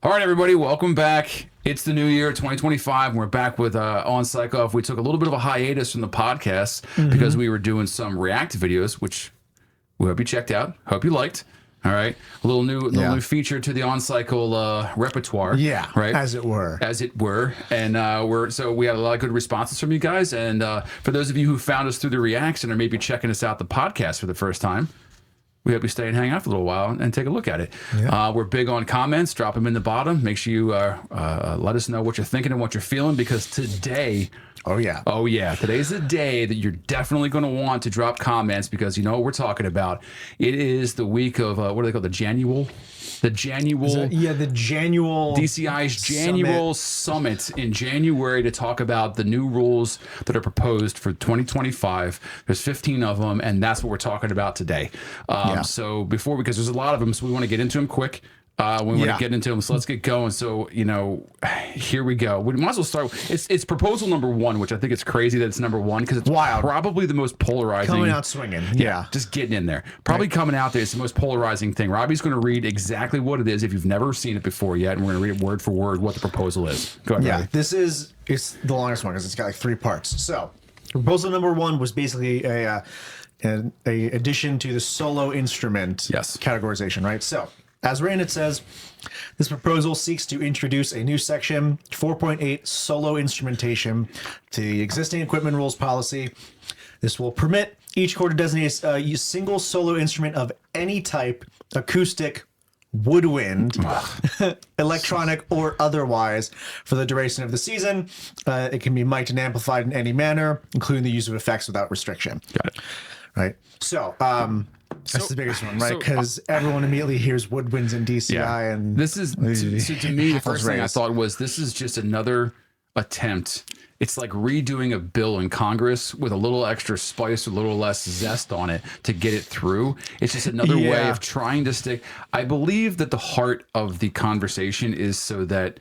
All right, everybody, welcome back. It's the new year, 2025. And we're back with On Psych Off. We took a little bit of a hiatus from the podcast because we were doing some React videos, which we hope you checked out. Hope you liked. All right, a little new feature to the On Cycle repertoire. Yeah, right, as it were, and we had a lot of good responses from you guys. And for those of you who found us through the Reacts and are maybe checking us out the podcast for the first time, we hope you stay and hang out for a little while and take a look at it. Yeah. We're big on comments. Drop them in the bottom. Make sure you let us know what you're thinking and what you're feeling, because today, today's the day that you're definitely going to want to drop comments, because you know what we're talking about. It is the week of, what do they call the Janual? The Janual. The Janual. DCI's Janual Summit in January to talk about the new rules that are proposed for 2025. There's 15 of them, and that's what we're talking about today. So because there's a lot of them, so we want to get into them quick. We want to get into them, so let's get going. So, here we go. We might as well start. It's proposal number one, which I think it's crazy that it's number one, because it's wild. Probably the most polarizing. Coming out swinging. Yeah. Just getting in there. Probably coming out there. It's the most polarizing thing. Robbie's going to read exactly what it is if you've never seen it before yet, and we're going to read it word for word what the proposal is. Go ahead, Robbie. It's the longest one because it's got like 3 parts. So, proposal number one was basically an addition to the solo instrument categorization, right? So, as written, it says, this proposal seeks to introduce a new section, 4.8, solo instrumentation, to the existing equipment rules policy. This will permit each court to designate a single solo instrument of any type, acoustic, woodwind, electronic, or otherwise, for the duration of the season. It can be mic'd and amplified in any manner, including the use of effects without restriction. Got it. Right? So, that's the biggest one, right? Because everyone immediately hears woodwinds and DCI, and this is to me the first thing I thought was, this is just another attempt. It's like redoing a bill in Congress with a little extra spice, a little less zest on it to get it through. It's just another way of trying to stick. I believe that the heart of the conversation is so that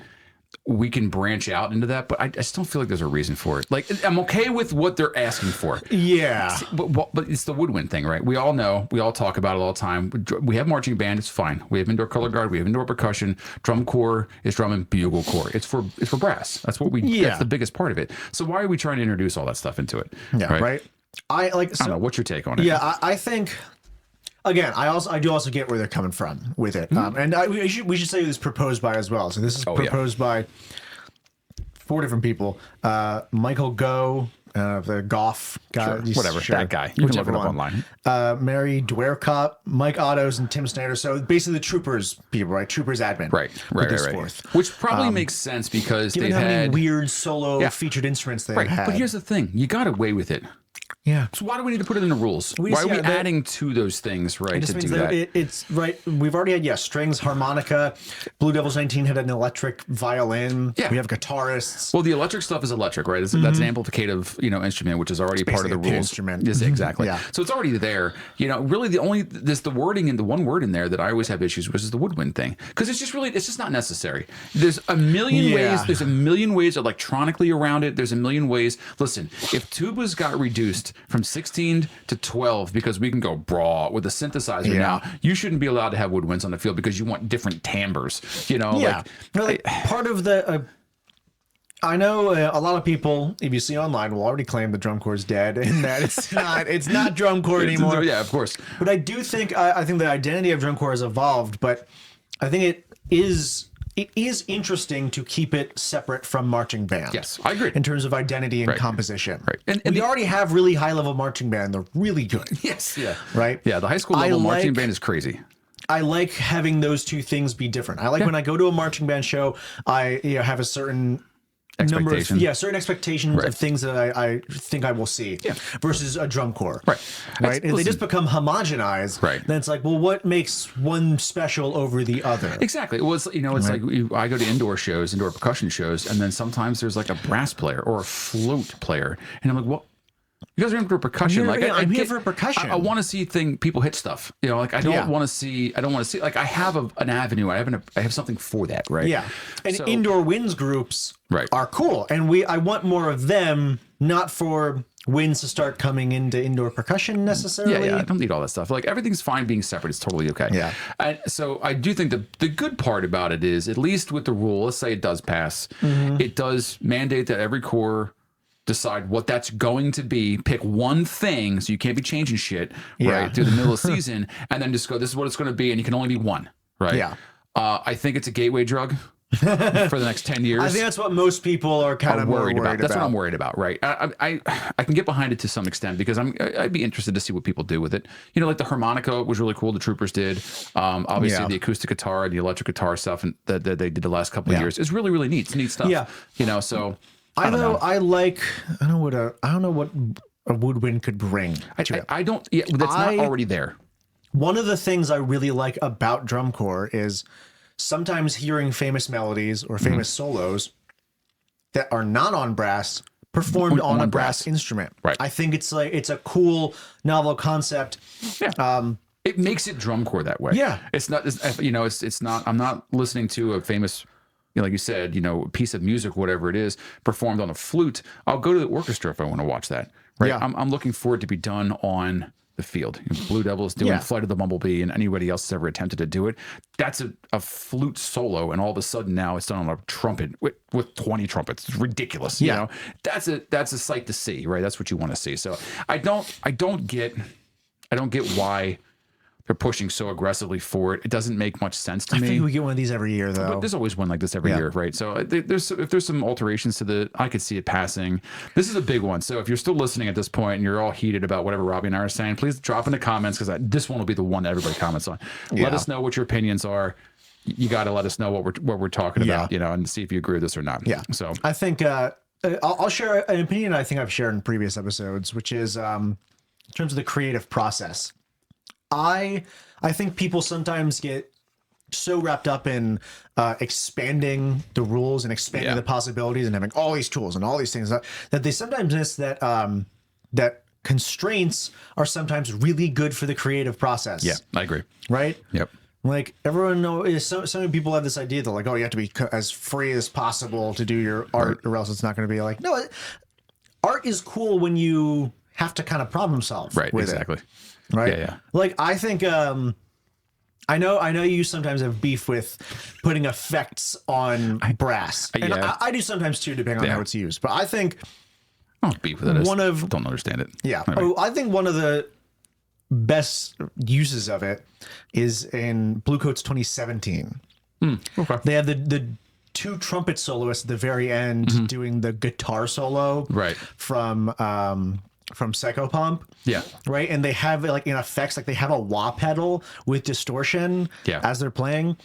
we can branch out into that, but I just don't feel like there's a reason for it. Like, I'm okay with what they're asking for. Yeah. But it's the woodwind thing, right? We all know, we all talk about it all the time. We have marching band, it's fine. We have indoor color guard, we have indoor percussion. Drum corps is drum and bugle corps. It's for brass. That's what that's the biggest part of it. So why are we trying to introduce all that stuff into it? Yeah, right? I don't know, what's your take on it? Yeah, I think, again, I do also get where they're coming from with it, and we should say it was proposed by as well. So this is proposed by 4 different people: Michael Go, the Goff guy, that guy. You can look it up online. Mary Dwercott, Mike Ottos, and Tim Snyder. So basically, the Troopers people, right? Troopers admin, right. Which probably makes sense because they had many weird solo featured instruments they had. But here's the thing: you got away with it. Yeah. So why do we need to put it in the rules? Why are we adding to those things, right? To do that. It's right. We've already had strings, harmonica. Blue Devils 19 had an electric violin. Yeah. We have guitarists. Well, the electric stuff is electric, right? That's an amplificative, instrument, which is already part of the rules. Instrument. Yes, exactly. So it's already there. Really the wording and the one word in there that I always have issues with is the woodwind thing, because it's just not necessary. There's a million ways. There's a million ways electronically around it. There's a million ways. Listen, if tubas got reduced from 16 to 12 because we can go braw with a synthesizer now, you shouldn't be allowed to have woodwinds on the field because you want different timbres. Part of the I know a lot of people, if you see online, will already claim the drum corps is dead and that it's not drum corps anymore. Yeah, of course. But I do think I think the identity of drum corps has evolved, but I think it is interesting to keep it separate from marching band. Yes, I agree. In terms of identity and composition. Right. And we already have really high-level marching band. They're really good. Yes. Yeah. Right? Yeah, the high school level marching band is crazy. I like having those two things be different. I like when I go to a marching band show, I have a certain certain expectations of things that I think I will see versus a drum corps. Right. If they just become homogenized, then it's like, well, what makes one special over the other? Exactly. Well, it's like I go to indoor percussion shows, and then sometimes there's like a brass player or a flute player, and I'm like, well, you guys are in for percussion. I'm here for percussion. I want to see people hit stuff. I don't want to see. Like, I have an avenue. I have something for that. Right. Yeah. And indoor winds groups are cool, and I want more of them not for winds to start coming into indoor percussion necessarily. Yeah, I don't need all that stuff. Like everything's fine being separate. It's totally okay. Yeah. And so I do think the good part about it is, at least with the rule, let's say it does pass, it does mandate that every core decide what that's going to be, pick one thing, so you can't be changing shit right through the middle of the season, and then just go, this is what it's going to be, and you can only be one, right? Yeah. I think it's a gateway drug for the next 10 years. I think that's what most people are kind of worried about. That's what I'm worried about, right? I can get behind it to some extent because I'd be interested to see what people do with it. You know, like the harmonica was really cool. The Troopers did. Obviously, the acoustic guitar and the electric guitar stuff and that they did the last couple of years is really, really neat. It's neat stuff. Yeah. You know, so I don't know. I don't know what a woodwind could bring. I don't. Yeah, that's not already there. One of the things I really like about drum corps is sometimes hearing famous melodies or famous solos that are not on brass performed on a brass instrument. Right. I think it's a cool novel concept. Yeah. It makes it drum corps that way. Yeah. It's not, it's not, I'm not listening to a famous, like you said, piece of music, whatever it is, performed on a flute. I'll go to the orchestra if I want to watch that. Right. Yeah. I'm looking for it to be done on the field. Blue Devils doing Flight of the Bumblebee, and anybody else has ever attempted to do it. That's a flute solo, and all of a sudden now it's done on a trumpet with 20 trumpets. It's ridiculous. You know, that's a sight to see, right? That's what you want to see. So I don't get why they're pushing so aggressively for it. It doesn't make much sense to me. I think we get one of these every year, though. But there's always one like this every year, right? So if there's some alterations to I could see it passing. This is a big one. So if you're still listening at this point and you're all heated about whatever Robbie and I are saying, please drop in the comments, because this one will be the one that everybody comments on. Let us know what your opinions are. You got to let us know what we're talking about, and see if you agree with this or not. Yeah. So I think I'll share an opinion I think I've shared in previous episodes, which is in terms of the creative process. I think people sometimes get so wrapped up in expanding the rules and expanding the possibilities and having all these tools and all these things that they sometimes miss that that constraints are sometimes really good for the creative process. Yeah, I agree. Right? Yep. Like everyone knows, so many people have this idea that like, oh, you have to be as free as possible to do your art, or else it's not going to be like, no, art is cool when you have to kind of problem solve. Right. With exactly. It. Right. Yeah. Like I think I know you sometimes have beef with putting effects on brass. And I do sometimes too, depending on how it's used. But I think I don't beef with it. Don't understand it. Yeah. Anyway. I think one of the best uses of it is in Bluecoats 2017. Okay. They have the two trumpet soloists at the very end doing the guitar solo from Psychopomp. Yeah. Right. And they have like in effects, like they have a wah pedal with distortion as they're playing.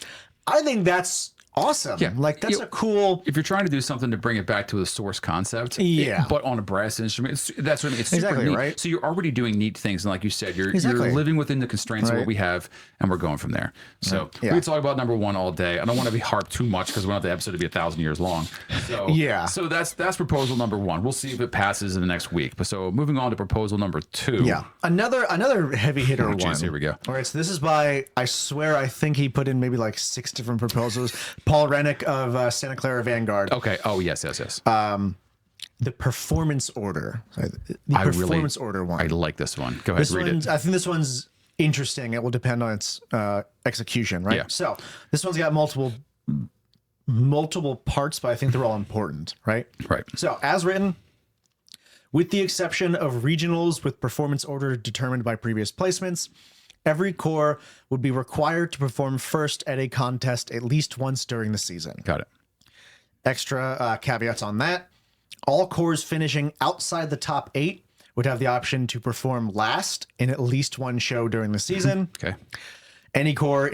I think that's awesome. Yeah. Like that's a cool. If you're trying to do something to bring it back to a source concept, but on a brass instrument, that's what I mean. It's super neat. Right. So you're already doing neat things, and like you said, you're living within the constraints of what we have, and we're going from there. So we could talk about number one all day. I don't want to be harped too much because we want the episode to be 1,000 years long. So So that's proposal number one. We'll see if it passes in the next week. But so moving on to proposal number two. Yeah. Another heavy hitter one. Here we go. All right. So this is by, I swear, I think he put in maybe like 6 different proposals. Paul Rennick of Santa Clara Vanguard. Okay. Oh, yes. The performance order. The performance order one. I like this one. Go ahead, read it. I think this one's interesting. It will depend on its execution, right? Yeah. So this one's got multiple parts, but I think they're all important, right? Right. So as written, with the exception of regionals with performance order determined by previous placements, every corps would be required to perform first at a contest at least once during the season. Got it. Extra caveats on that. All corps finishing outside the top 8 would have the option to perform last in at least one show during the season. Okay. Any corps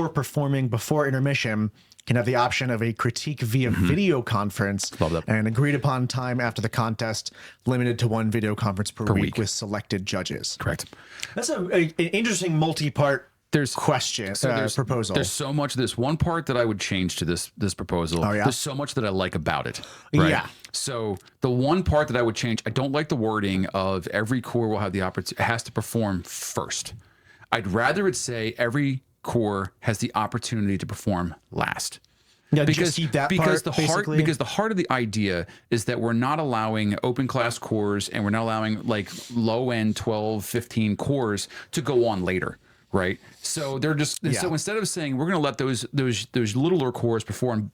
performing before intermission can have the option of a critique via video conference. Love that. And agreed upon time after the contest, limited to one video conference per week with selected judges. Correct. That's an interesting multi-part proposal. There's so much. There's one part that I would change to this proposal. Oh, yeah? There's so much that I like about it. Right? Yeah. So the one part that I would change, I don't like the wording of every corps will have the opportunity, has to perform first. I'd rather it say every corps has the opportunity to perform last. Yeah, just keep that part, basically. Because the heart of the idea is that we're not allowing open class cores, and we're not allowing like low end 12, 15 cores to go on later. Right. So they're just so instead of saying we're going to let those littler cores perform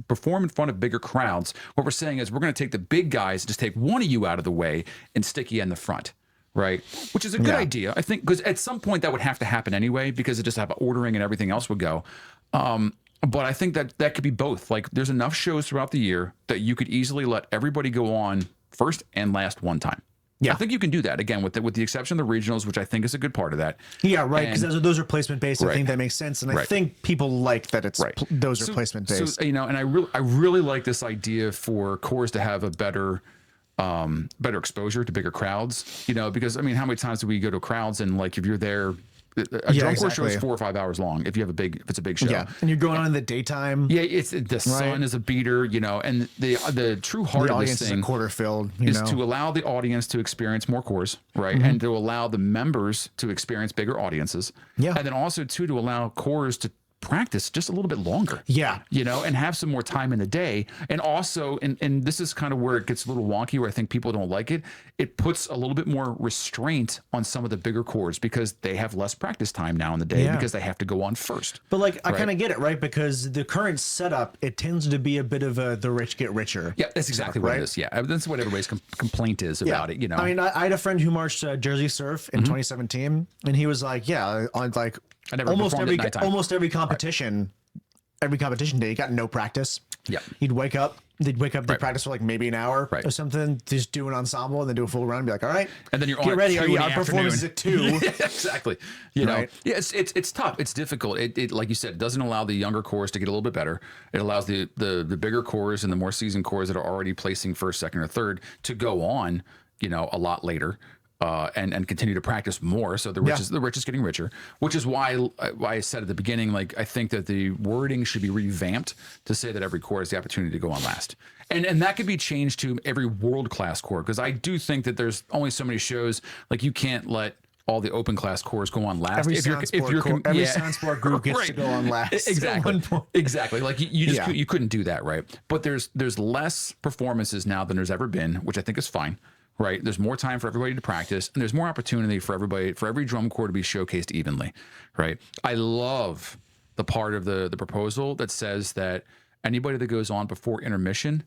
in front of bigger crowds, what we're saying is we're going to take the big guys, just take one of you out of the way and stick you in the front. Right. Which is a good idea, I think, because at some point that would have to happen anyway, because it just have ordering and everything else would go. But I think that could be both. Like there's enough shows throughout the year that you could easily let everybody go on first and last one time. Yeah, I think you can do that again with the exception of the regionals, which I think is a good part of that. Yeah, right. Because those are placement based. I think that makes sense, and I think people like that it's those are placement based. So and I really like this idea for cores to have a better exposure to bigger crowds. Because I mean, how many times do we go to crowds and like if you're there. A drum corps show is 4 or 5 hours long if it's a big show. Yeah, and you're going on in the daytime. Yeah, the sun is a beater, and the true heart of this thing is a quarter filled, is to allow the audience to experience more cores, right, and to allow the members to experience bigger audiences. Yeah, and then also to allow cores to practice just a little bit longer. Yeah. And have some more time in the day. And also, and this is kind of where it gets a little wonky, where I think people don't like it. It puts a little bit more restraint on some of the bigger cores because they have less practice time now in the day because they have to go on first. But like, I kind of get it, right? Because the current setup, it tends to be a bit of the rich get richer. Yeah, that's exactly what it is. Yeah. That's what everybody's complaint is about it, I mean, I had a friend who marched Jersey Surf in 2017, and he was like, on like, almost every competition day, he got no practice. Yeah, they'd wake up, they practice for like maybe an hour or something, just do an ensemble and then do a full run and be like, all right, and then you're get ready. Our performance is at 2. Yeah, exactly. Yeah, it's tough. It's difficult. It like you said, it doesn't allow the younger cores to get a little bit better. It allows the bigger cores and the more seasoned cores that are already placing first, second, or third to go on, a lot later. And continue to practice more, so the rich is getting richer, which is why I said at the beginning, like I think that the wording should be revamped to say that every core has the opportunity to go on last, and that could be changed to every world class core, because I do think that there's only so many shows, like you can't let all the open class cores go on last. Every sound sport group gets to go on last. Exactly. Like you couldn't do that, right? But there's less performances now than there's ever been, which I think is fine. Right. There's more time for everybody to practice, and there's more opportunity for every drum corps to be showcased evenly. Right. I love the part of the proposal that says that anybody that goes on before intermission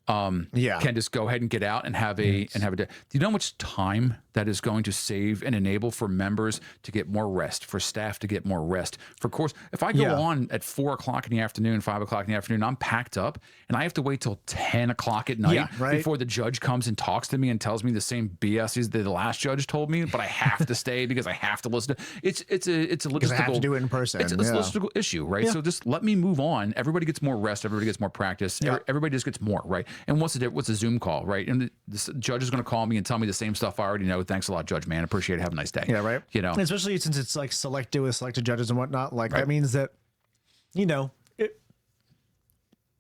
can just go ahead and get out and have a day. Do you know how much time that is going to save and enable for members to get more rest, for staff to get more rest? For course, if I go on at 4 o'clock in the afternoon, 5 o'clock in the afternoon, I'm packed up and I have to wait till 10 o'clock at night before the judge comes and talks to me and tells me the same BS as the last judge told me, but I have to stay because I have to listen to it's a logistical, I have to do it in person. It's a logistical issue, right? So just let me move on. Everybody gets more rest, everybody gets more practice, everybody just gets more, right? And what's a Zoom call, right? And the judge is going to call me and tell me the same stuff I already know. Thanks a lot, Judge, man. Appreciate it. Have a nice day. Yeah, right. Especially since it's like selected with selected judges and whatnot. Like that means that,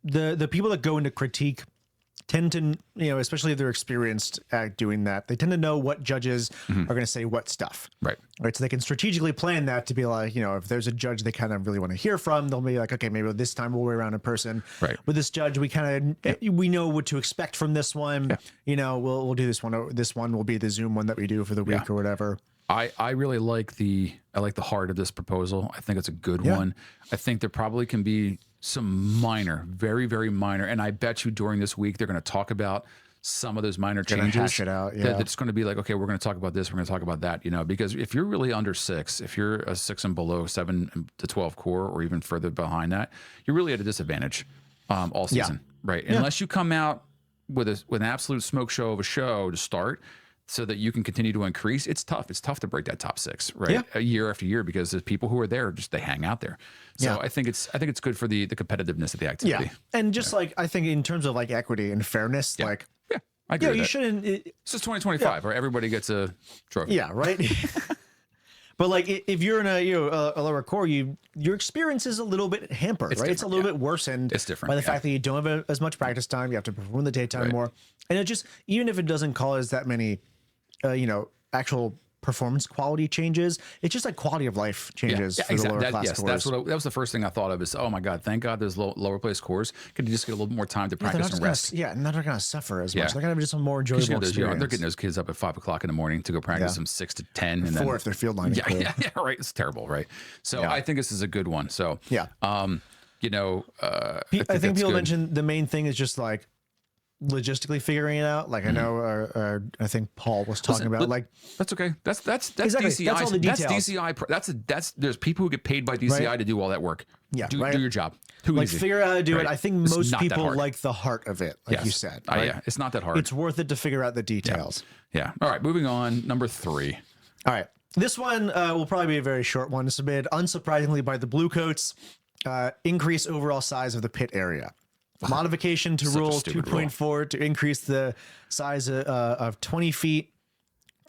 the people that go into critique tend to, especially if they're experienced at doing that, they tend to know what judges are going to say what stuff. Right. So they can strategically plan that to be like, if there's a judge they kind of really want to hear from, they'll be like, okay, maybe this time we'll wait around in person. Right. With this judge, we kind of, we know what to expect from this one. Yeah. We'll do this one. This one will be the Zoom one that we do for the week or whatever. I really like the heart of this proposal. I think it's a good one. I think there probably can be some minor, very, very minor, and I bet you during this week they're going to talk about some of those minor changes. Hash it out, that's going to be like, okay, we're going to talk about this, we're going to talk about that, because if you're really under 6, if you're a 6 and below, 7 to 12 core, or even further behind that, you're really at a disadvantage all season, right? Unless you come out with an absolute smoke show of a show to start, so that you can continue to increase. It's tough. It's tough to break that top 6, right? Year after year, because the people who are there, they hang out there. So I think it's good for the competitiveness of the activity. Yeah. And just like, I think in terms of like equity and fairness, like, I agree with you that. Shouldn't. It's just 2025, right? Everybody gets a trophy. Yeah. Right. But like, if you're in a lower core, your experience is a little bit hampered, right? It's a little bit worsened. It's different by the fact that you don't have as much practice time. You have to perform in the daytime more, and it just, even if it doesn't cause that many, actual performance quality changes. It's just like quality of life changes for the lower class cores. That was the first thing I thought of is, oh my God, thank God there's lower place cores. Could you just get a little more time to practice and rest? And they're not going to suffer as much. They're going to have just a more enjoyable experience. They're getting those kids up at 5 o'clock in the morning to go practice from 6 to 10. And 4 if they're field lining. Yeah, right. It's terrible, right? So I think this is a good one. So, you know, I think people mentioned the main thing is just like logistically figuring it out. Like I know, I think Paul was talking about like that's okay. That's exactly. DCI. That's all the details. That's DCI. That's there's people who get paid by DCI to do all that work. Yeah, do your job. Too like easy. Figure out how to do it. I think It's most not that people hard. like the heart of it, like you said. Right? Yeah, it's not that hard. It's worth it to figure out the details. Yeah. All right, moving on. Number 3. All right, this one will probably be a very short one. It's made unsurprisingly by the Blue Coats. Increase overall size of the pit area. Modification to Rule 2.4 to increase the size of 20 feet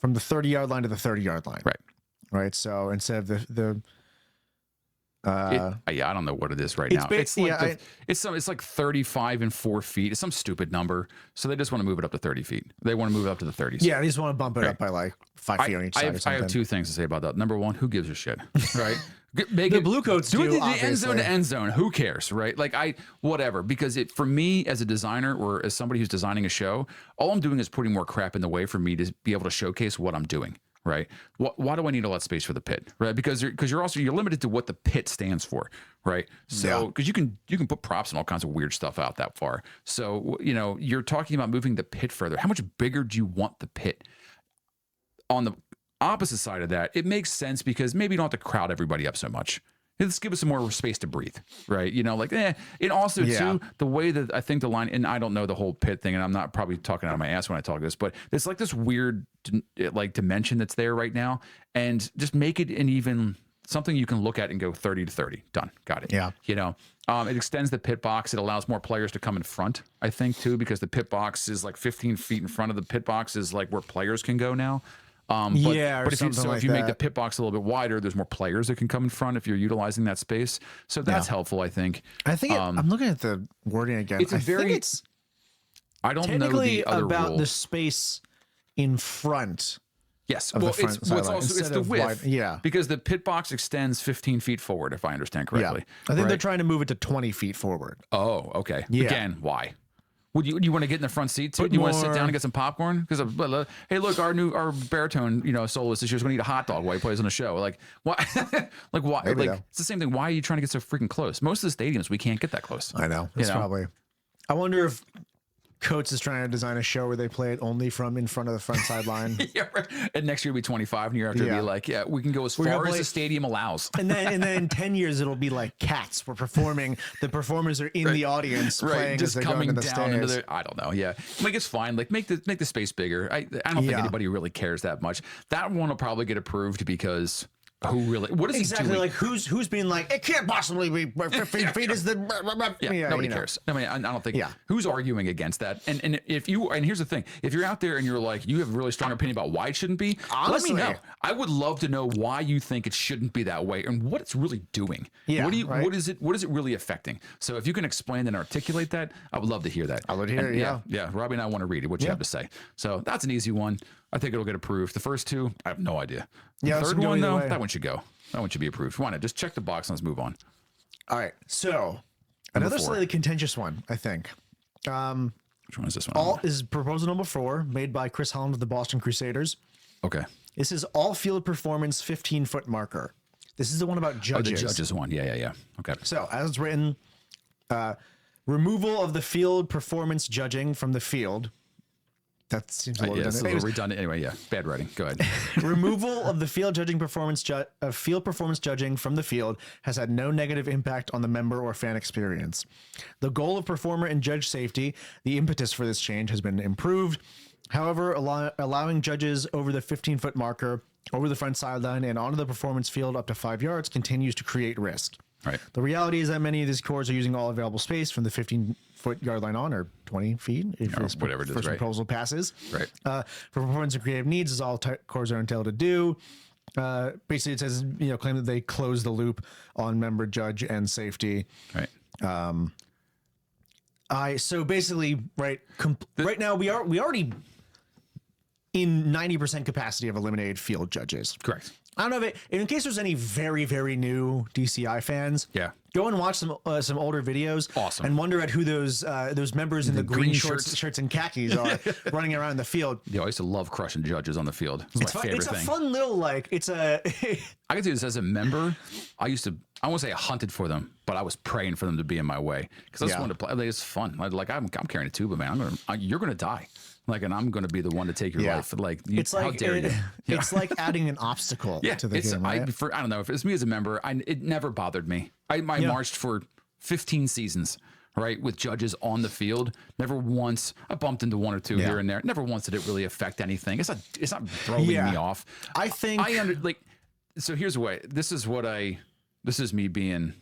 from the 30-yard line to the 30-yard line. Right. So instead of the I don't know what it is right now. It's like it's like 35 and 4 feet. It's some stupid number. So they just want to move it up to 30 feet. They want to move it up to the 30s. Yeah, they just want to bump it up by like 5 feet on each side. I have 2 things to say about that. Number 1, who gives a shit, right? Make the Blue Coats do it the end zone to end zone. Who cares, right? Like whatever. Because for me as a designer or as somebody who's designing a show, all I'm doing is putting more crap in the way for me to be able to showcase what I'm doing. Right? Why do I need all that space for the pit? Right? Because you're limited to what the pit stands for, right? So because you can put props and all kinds of weird stuff out that far. So you're talking about moving the pit further. How much bigger do you want the pit? On the opposite side of that, it makes sense because maybe you don't have to crowd everybody up so much. Let's give us some more space to breathe, right? And also too, the way that I think the line, and I don't know the whole pit thing, and I'm not probably talking out of my ass when I talk this, but it's like this weird like dimension that's there right now, and just make it an even something you can look at and go 30 to 30, done, got it. Yeah. It extends the pit box. It allows more players to come in front, I think too, because the pit box is like 15 feet in front of the pit box is like where players can go now. But if you make the pit box a little bit wider, there's more players that can come in front if you're utilizing that space. So that's helpful, I think. I think I'm looking at the wording again. I don't know the other about rule. the space in front. Yes. Well, it's the width. Yeah. Because the pit box extends 15 feet forward, if I understand correctly. Yeah. I think they're trying to move it to 20 feet forward. Oh, okay. Yeah. Again, why? Would you want to get in the front seat too? Do you want to sit down and get some popcorn? Because hey, look, our baritone soloist this year's going to eat a hot dog while he plays on the show. Like why? Like why? Maybe it's the same thing. Why are you trying to get so freaking close? Most of the stadiums we can't get that close. I know. It's probably. I wonder if Coates is trying to design a show where they play it only from in front of the front sideline. Yeah, right. And next year will be 25, and year after it'll be like, we can go as far as the stadium allows. And then in 10 years it'll be like Cats. We're performing. The performers are in the audience playing just as they're coming going to the down stairs. into the. I don't know. Yeah, like it's fine. Like make the space bigger. I don't think anybody really cares that much. That one will probably get approved because. Who really? What is exactly he doing? like who's being like it can't possibly be 15 feet is the nobody cares. I mean, I don't think who's arguing against that. And if you here's the thing, if you're out there and you're like you have a really strong opinion about why it shouldn't be, honestly, let me know. I would love to know why you think it shouldn't be that way and what it's really doing. Yeah, what is it really affecting? So if you can explain and articulate that, I would love to hear that. I would hear it. Yeah. Robbie and I want to read it. What you have to say. So that's an easy one. I think it'll get approved. The first 2, I have no idea. The third one though, that one should go. That one should be approved. Why not? Just check the box and let's move on. All right. So another slightly contentious one, I think. Which one is this one? Is proposal number 4, made by Chris Holland of the Boston Crusaders. Okay. This is all field performance 15-foot marker. This is the one about judges. Oh, the judges one. Yeah. Okay. So as it's written, removal of the field performance judging from the field. That seems a little redundant. It's a little redundant. Anyway, bad writing. Go ahead. Removal of the field performance judging from the field has had no negative impact on the member or fan experience. The goal of performer and judge safety, the impetus for this change has been improved. However, allowing judges over the 15-foot marker, over the front sideline, and onto the performance field up to 5 yards continues to create risk. Right. The reality is that many of these cores are using all available space from the 15-foot yard line on, or 20 feet if this whatever it is, first proposal passes. Right. For performance and creative needs is all cores are entitled to do. Basically, it says claim that they close the loop on member, judge, and safety. Right. So basically, right now we already in 90% capacity of eliminated field judges. Correct. I don't know if in case there's any very, very new DCI fans. Yeah. Go and watch some older videos. Awesome. And wonder at who those members in the green shirts and khakis are running around in the field. Yeah, I used to love crushing judges on the field. It's my favorite it's thing. a fun little I can tell you this as a member. I won't say I hunted for them, but I was praying for them to be in my way because I just wanted to play. Like, it's fun. I'm carrying a tuba, man. You're gonna die. And I'm going to be the one to take your life. How dare you? It's like adding an obstacle to the game, right? I don't know. If it's me as a member, it never bothered me. I marched for 15 seasons, right, with judges on the field. Never once. I bumped into one or two here and there. Never once did it really affect anything. It's not throwing me off. I think So here's the way. This is me being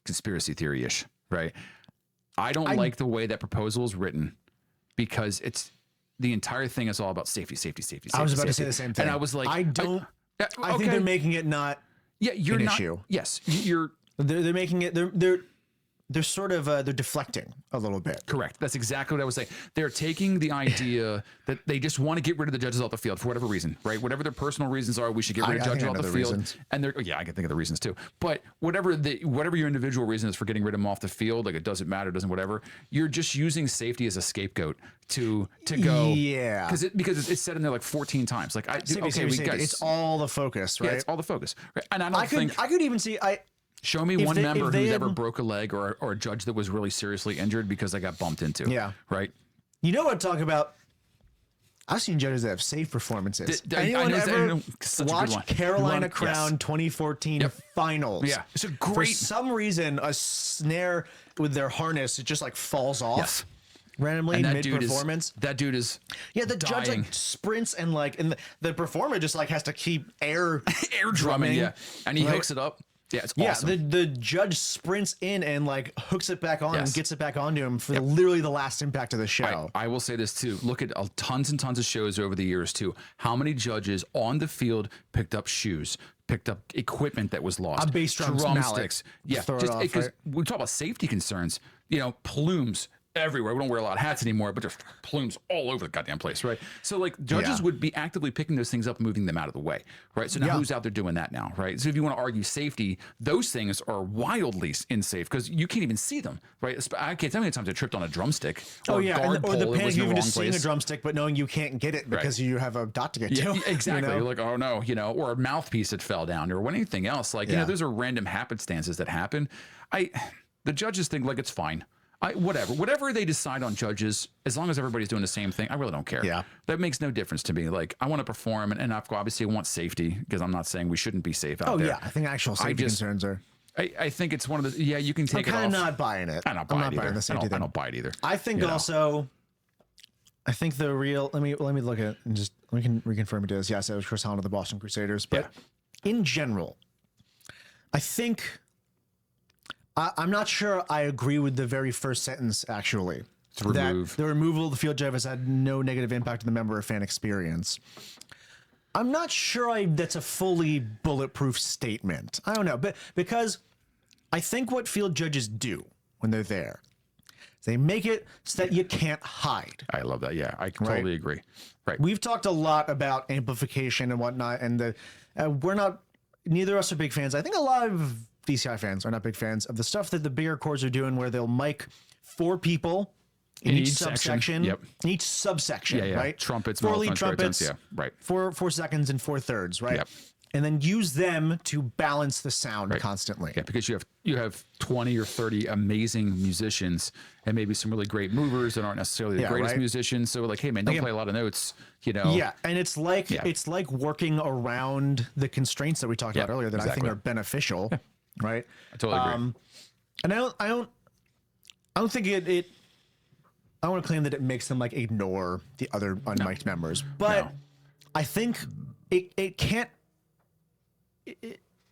conspiracy theory-ish, right? I don't like the way that proposal is written. Because the entire thing is all about safety. I was about to say the same thing. And I was like, I think they're making it not you're an not, issue. Yes. They're making it, they're sort of, they're deflecting a little bit. Correct. That's exactly what I was saying. They're taking the idea that they just want to get rid of the judges off the field for whatever reason, right? Whatever their personal reasons are, we should get rid of judges off the field. Reasons. And I can think of the reasons too. But whatever your individual reason is for getting rid of them off the field, like it doesn't matter, doesn't whatever. You're just using safety as a scapegoat to go. Yeah. Because it's said in there like 14 times. Like safety. It's all the focus, right? Yeah, it's all the focus. Right? And I could even see show me one member who's ever broke a leg or a judge that was really seriously injured because they got bumped into. Yeah. Right. You know what I'm talking about? I've seen judges that have safe performances. Anyone ever watch Carolina Crown 2014 finals? Yeah. It's a great. For some reason, a snare with their harness, it just falls off. Yes. Randomly mid-performance. That dude is the dying. judge sprints and the performer just has to keep air drumming. Yeah. And he hooks it up. Yeah, it's awesome. Yeah, the judge sprints in and hooks it back on and gets it back onto him for literally the last impact of the show. I will say this too. Look at tons and tons of shows over the years too. How many judges on the field picked up shoes, picked up equipment that was lost, bass drums, drumsticks. Yeah, just because we talk about safety concerns. Plumes everywhere. We don't wear a lot of hats anymore, but there's plumes all over the goddamn place, right? So judges would be actively picking those things up and moving them out of the way, right? So now who's out there doing that now, right? So if you want to argue safety, those things are wildly unsafe because you can't even see them, right? I can't tell you how many times I tripped on a drumstick. Or the panic of even just seeing a drumstick, but knowing you can't get it because you have a dot to get to. Yeah, exactly. You're like, oh no, or a mouthpiece that fell down or anything else. Those are random happenstances that happen. The judges think it's fine. Whatever they decide on judges, as long as everybody's doing the same thing, I really don't care. Yeah. That makes no difference to me. I want to perform and obviously I want safety because I'm not saying we shouldn't be safe out there. Oh yeah, I think actual safety concerns are. I think it's one of the, you can take it off. I'm kind of not buying it. I'm not buying the safety thing. I don't buy it either. I think also, I think the real, let me look at and just, we can reconfirm it is. Yes, it was Chris Holland of the Boston Crusaders. But in general, I think, I'm not sure I agree with the very first sentence, actually. That the removal of the field judge has had no negative impact on the member or fan experience. I'm not sure that's a fully bulletproof statement. I don't know, but because I think what field judges do when they're there is they make it so that you can't hide. I love that. Yeah, I totally agree. Right. We've talked a lot about amplification and whatnot, and neither of us are big fans. I think a lot of DCI fans are not big fans of the stuff that the bigger chords are doing where they'll mic 4 people in each subsection. Yep. In each subsection, right? Trumpets, 4 lead trumpets, right. 4 seconds and 4/3, right? Yep. And then use them to balance the sound constantly. Yeah, because you have 20 or 30 amazing musicians and maybe some really great movers that aren't necessarily the greatest musicians. So hey man, don't play a lot of notes, Yeah, and it's like working around the constraints that we talked about earlier that I think are beneficial. Yeah. Right. I totally agree. And I don't think it I don't want to claim that it makes them ignore the other unmiked members, but I think it can't.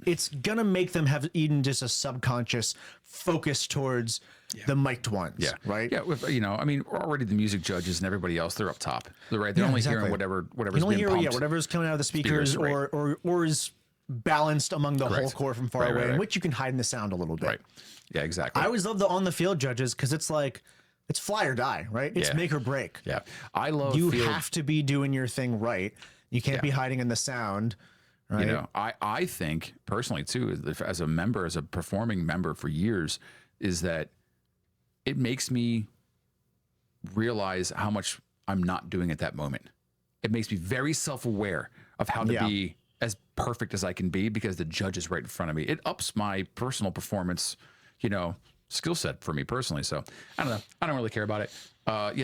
It's gonna make them have even just a subconscious focus towards the mic'd ones. Yeah. Right. Yeah. Already the music judges and everybody else, they're up top. They're right. They're only hearing whatever's being pumped. Whatever's coming out of the speakers or is balanced among the whole core from far away, in which you can hide in the sound a little bit. Right. Yeah, exactly. I always love the on the field judges because it's it's fly or die, right? It's make or break. Yeah. I love you have to be doing your thing right. You can't be hiding in the sound. Right? You know, I think personally too, as a member, as a performing member for years, is that it makes me realize how much I'm not doing at that moment. It makes me very self-aware of how to be as perfect as I can be because the judge is right in front of me. It ups my personal performance, you know, skill set for me personally. So I don't know. I don't really care about it.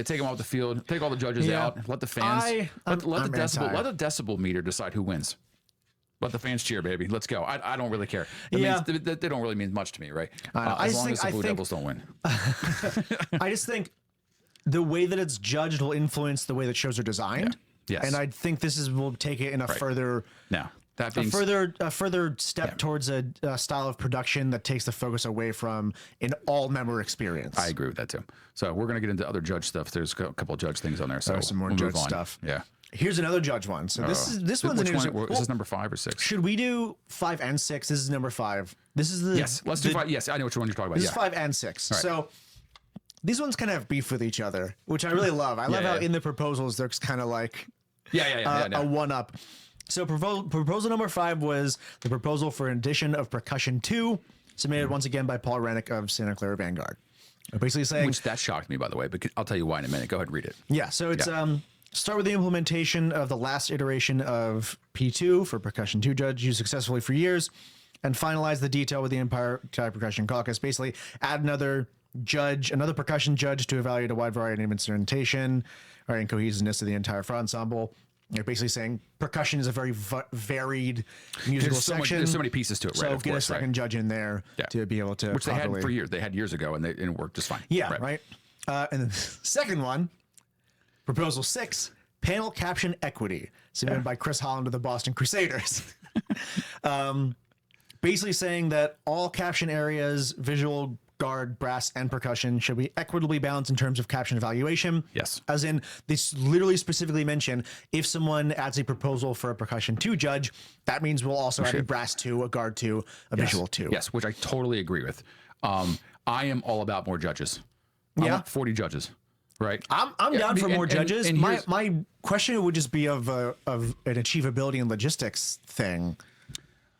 Take them off the field, take all the judges out, let the fans, let the decibel meter decide who wins. Let the fans cheer, baby. Let's go. I don't really care. They don't really mean much to me, right? As long as the Blue Devils don't win. I just think the way that it's judged will influence the way that shows are designed. Yes. And I think will take it in a further further step towards a style of production that takes the focus away from an all member experience. I agree with that too. So we're gonna get into other judge stuff. There's a couple of judge things on there. So some more judge stuff. Yeah. Here's another judge one. So this one's an interesting. Is this number 5 or 6? Should we do 5 and 6? This is number 5. This is the let's do 5. Yes, I know which one you're talking about. This is 5 and 6. Right. So these ones kind of have beef with each other, which I really love. I love how in the proposals there's kind of like a one up. So proposal number 5 was the proposal for an edition of Percussion 2, submitted once again by Paul Rennick of Santa Clara Vanguard. Basically saying, which that shocked me, by the way, but I'll tell you why in a minute. Go ahead and read it. Yeah. So it's start with the implementation of the last iteration of P2 for Percussion 2 judge used successfully for years, and finalize the detail with the entire Percussion Caucus. Basically, add another percussion judge to evaluate a wide variety of instrumentation and cohesiveness of the entire front ensemble. You're basically saying percussion is a very varied musical section. There's so many pieces to it, right? So get a second judge in there to be able to, which they had for years. They had years ago, and it worked just fine. Yeah, right. And the second one, Proposal 6, panel caption equity, submitted by Chris Holland of the Boston Crusaders. Basically saying that all caption areas, visual, guard, brass, and percussion should be equitably balanced in terms of caption evaluation. Yes. As in, this literally specifically mention if someone adds a proposal for a Percussion 2 judge, that means we'll also add a brass 2, a guard 2, a visual 2. Yes, which I totally agree with. I am all about more judges. I want 40 judges. Right. I'm down for more judges. And my question would just be of an achievability and logistics thing.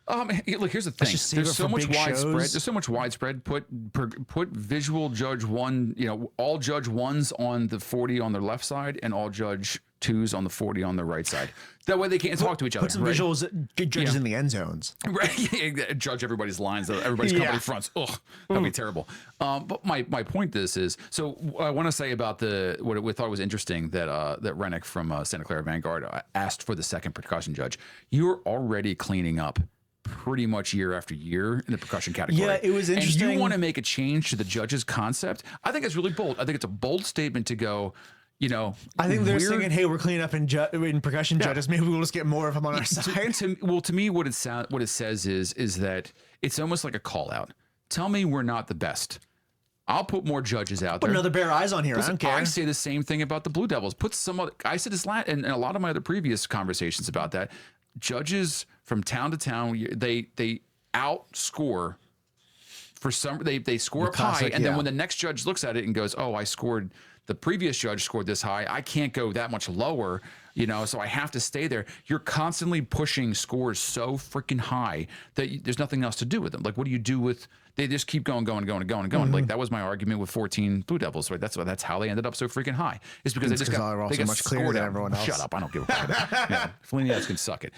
Look, here's the thing. There's so much widespread. There's so much widespread. Put visual judge 1. You know, all judge 1s on the 40 on the left side, and all judge 2s on the 40 on the right side. That way they can't talk to each other. Put some visuals, judges in the end zones. Right. Judge everybody's lines, everybody's company fronts. Ugh, that'd be terrible. But my point is, so I want to say about what we thought was interesting that Rennick from Santa Clara Vanguard asked for the second percussion judge. You're already cleaning up pretty much year after year in the percussion category. Yeah, it was interesting. And you want to make a change to the judge's concept. I think it's really bold. I think it's a bold statement to go, you know. I think they're thinking, hey, we're cleaning up in percussion judges. Maybe we'll just get more of them on our side. To me, what it says is that it's almost like a call out. Tell me we're not the best. I'll put more judges out there. Put another bare eyes on here. Listen, I don't care. I say the same thing about the Blue Devils. Put some other. I said this in a lot of my other previous conversations about that. Judges from town to town, they outscore for some. They score up high, and then when the next judge looks at it and goes, "Oh, the previous judge scored this high. I can't go that much lower, you know, so I have to stay there." You're constantly pushing scores so freaking high that there's nothing else to do with them. Like, what do you do with? They just keep going. Mm-hmm. Like, that was my argument with 14 Blue Devils, right? That's how they ended up so freaking high. It's because they just got much clearer than everyone else. Shut up! I don't give a fuck. Fellini can suck it.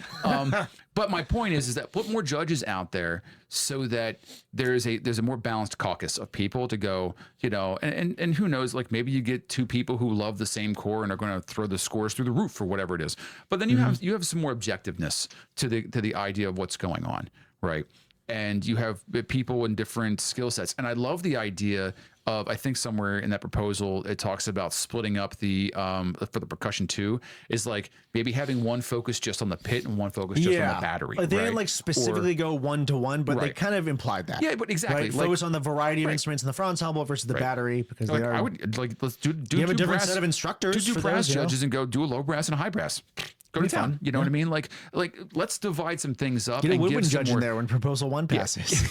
But my point is that put more judges out there so that there's a more balanced caucus of people to go, you know, and who knows, like maybe you get 2 people who love the same core and are going to throw the scores through the roof or whatever it is. But then you have some more objectiveness to the idea of what's going on, right? And you have people in different skill sets. And I love the idea of, I think somewhere in that proposal, it talks about splitting up the, for the percussion 2, is like maybe having one focus just on the pit and one focus just on the battery. They didn't like specifically go 1-to-1, but they kind of implied that. Yeah, but exactly. Right? Focus on the variety of instruments in the front ensemble versus the battery, because like, they are. I would like, let's do you have a different set of instructors. Do brass judges and go do a low brass and a high brass. Go to town. You know what I mean? Like let's divide some things up. Get a woodwind woodwind judge in there when proposal 1 passes.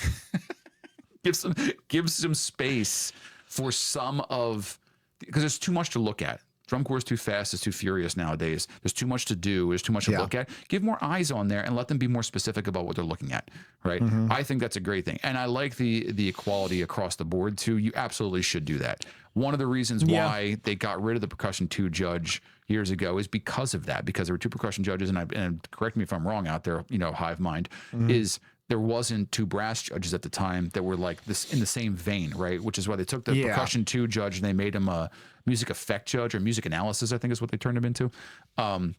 give some space for some of because there's too much to look at. Drum corps is too fast, it's too furious nowadays. There's too much to do, there's too much to look at. Give more eyes on there and let them be more specific about what they're looking at, right? I think that's a great thing. And I like the equality across the board too. You absolutely should do that. One of the reasons why they got rid of the percussion 2 judge years ago is because of that, because there were 2 percussion judges, and correct me if I'm wrong out there, hive mind, is there wasn't 2 brass judges at the time that were like this in the same vein, right? Which is why they took the percussion 2 judge and they made him a music effect judge, or music analysis, I think is what they turned him into. And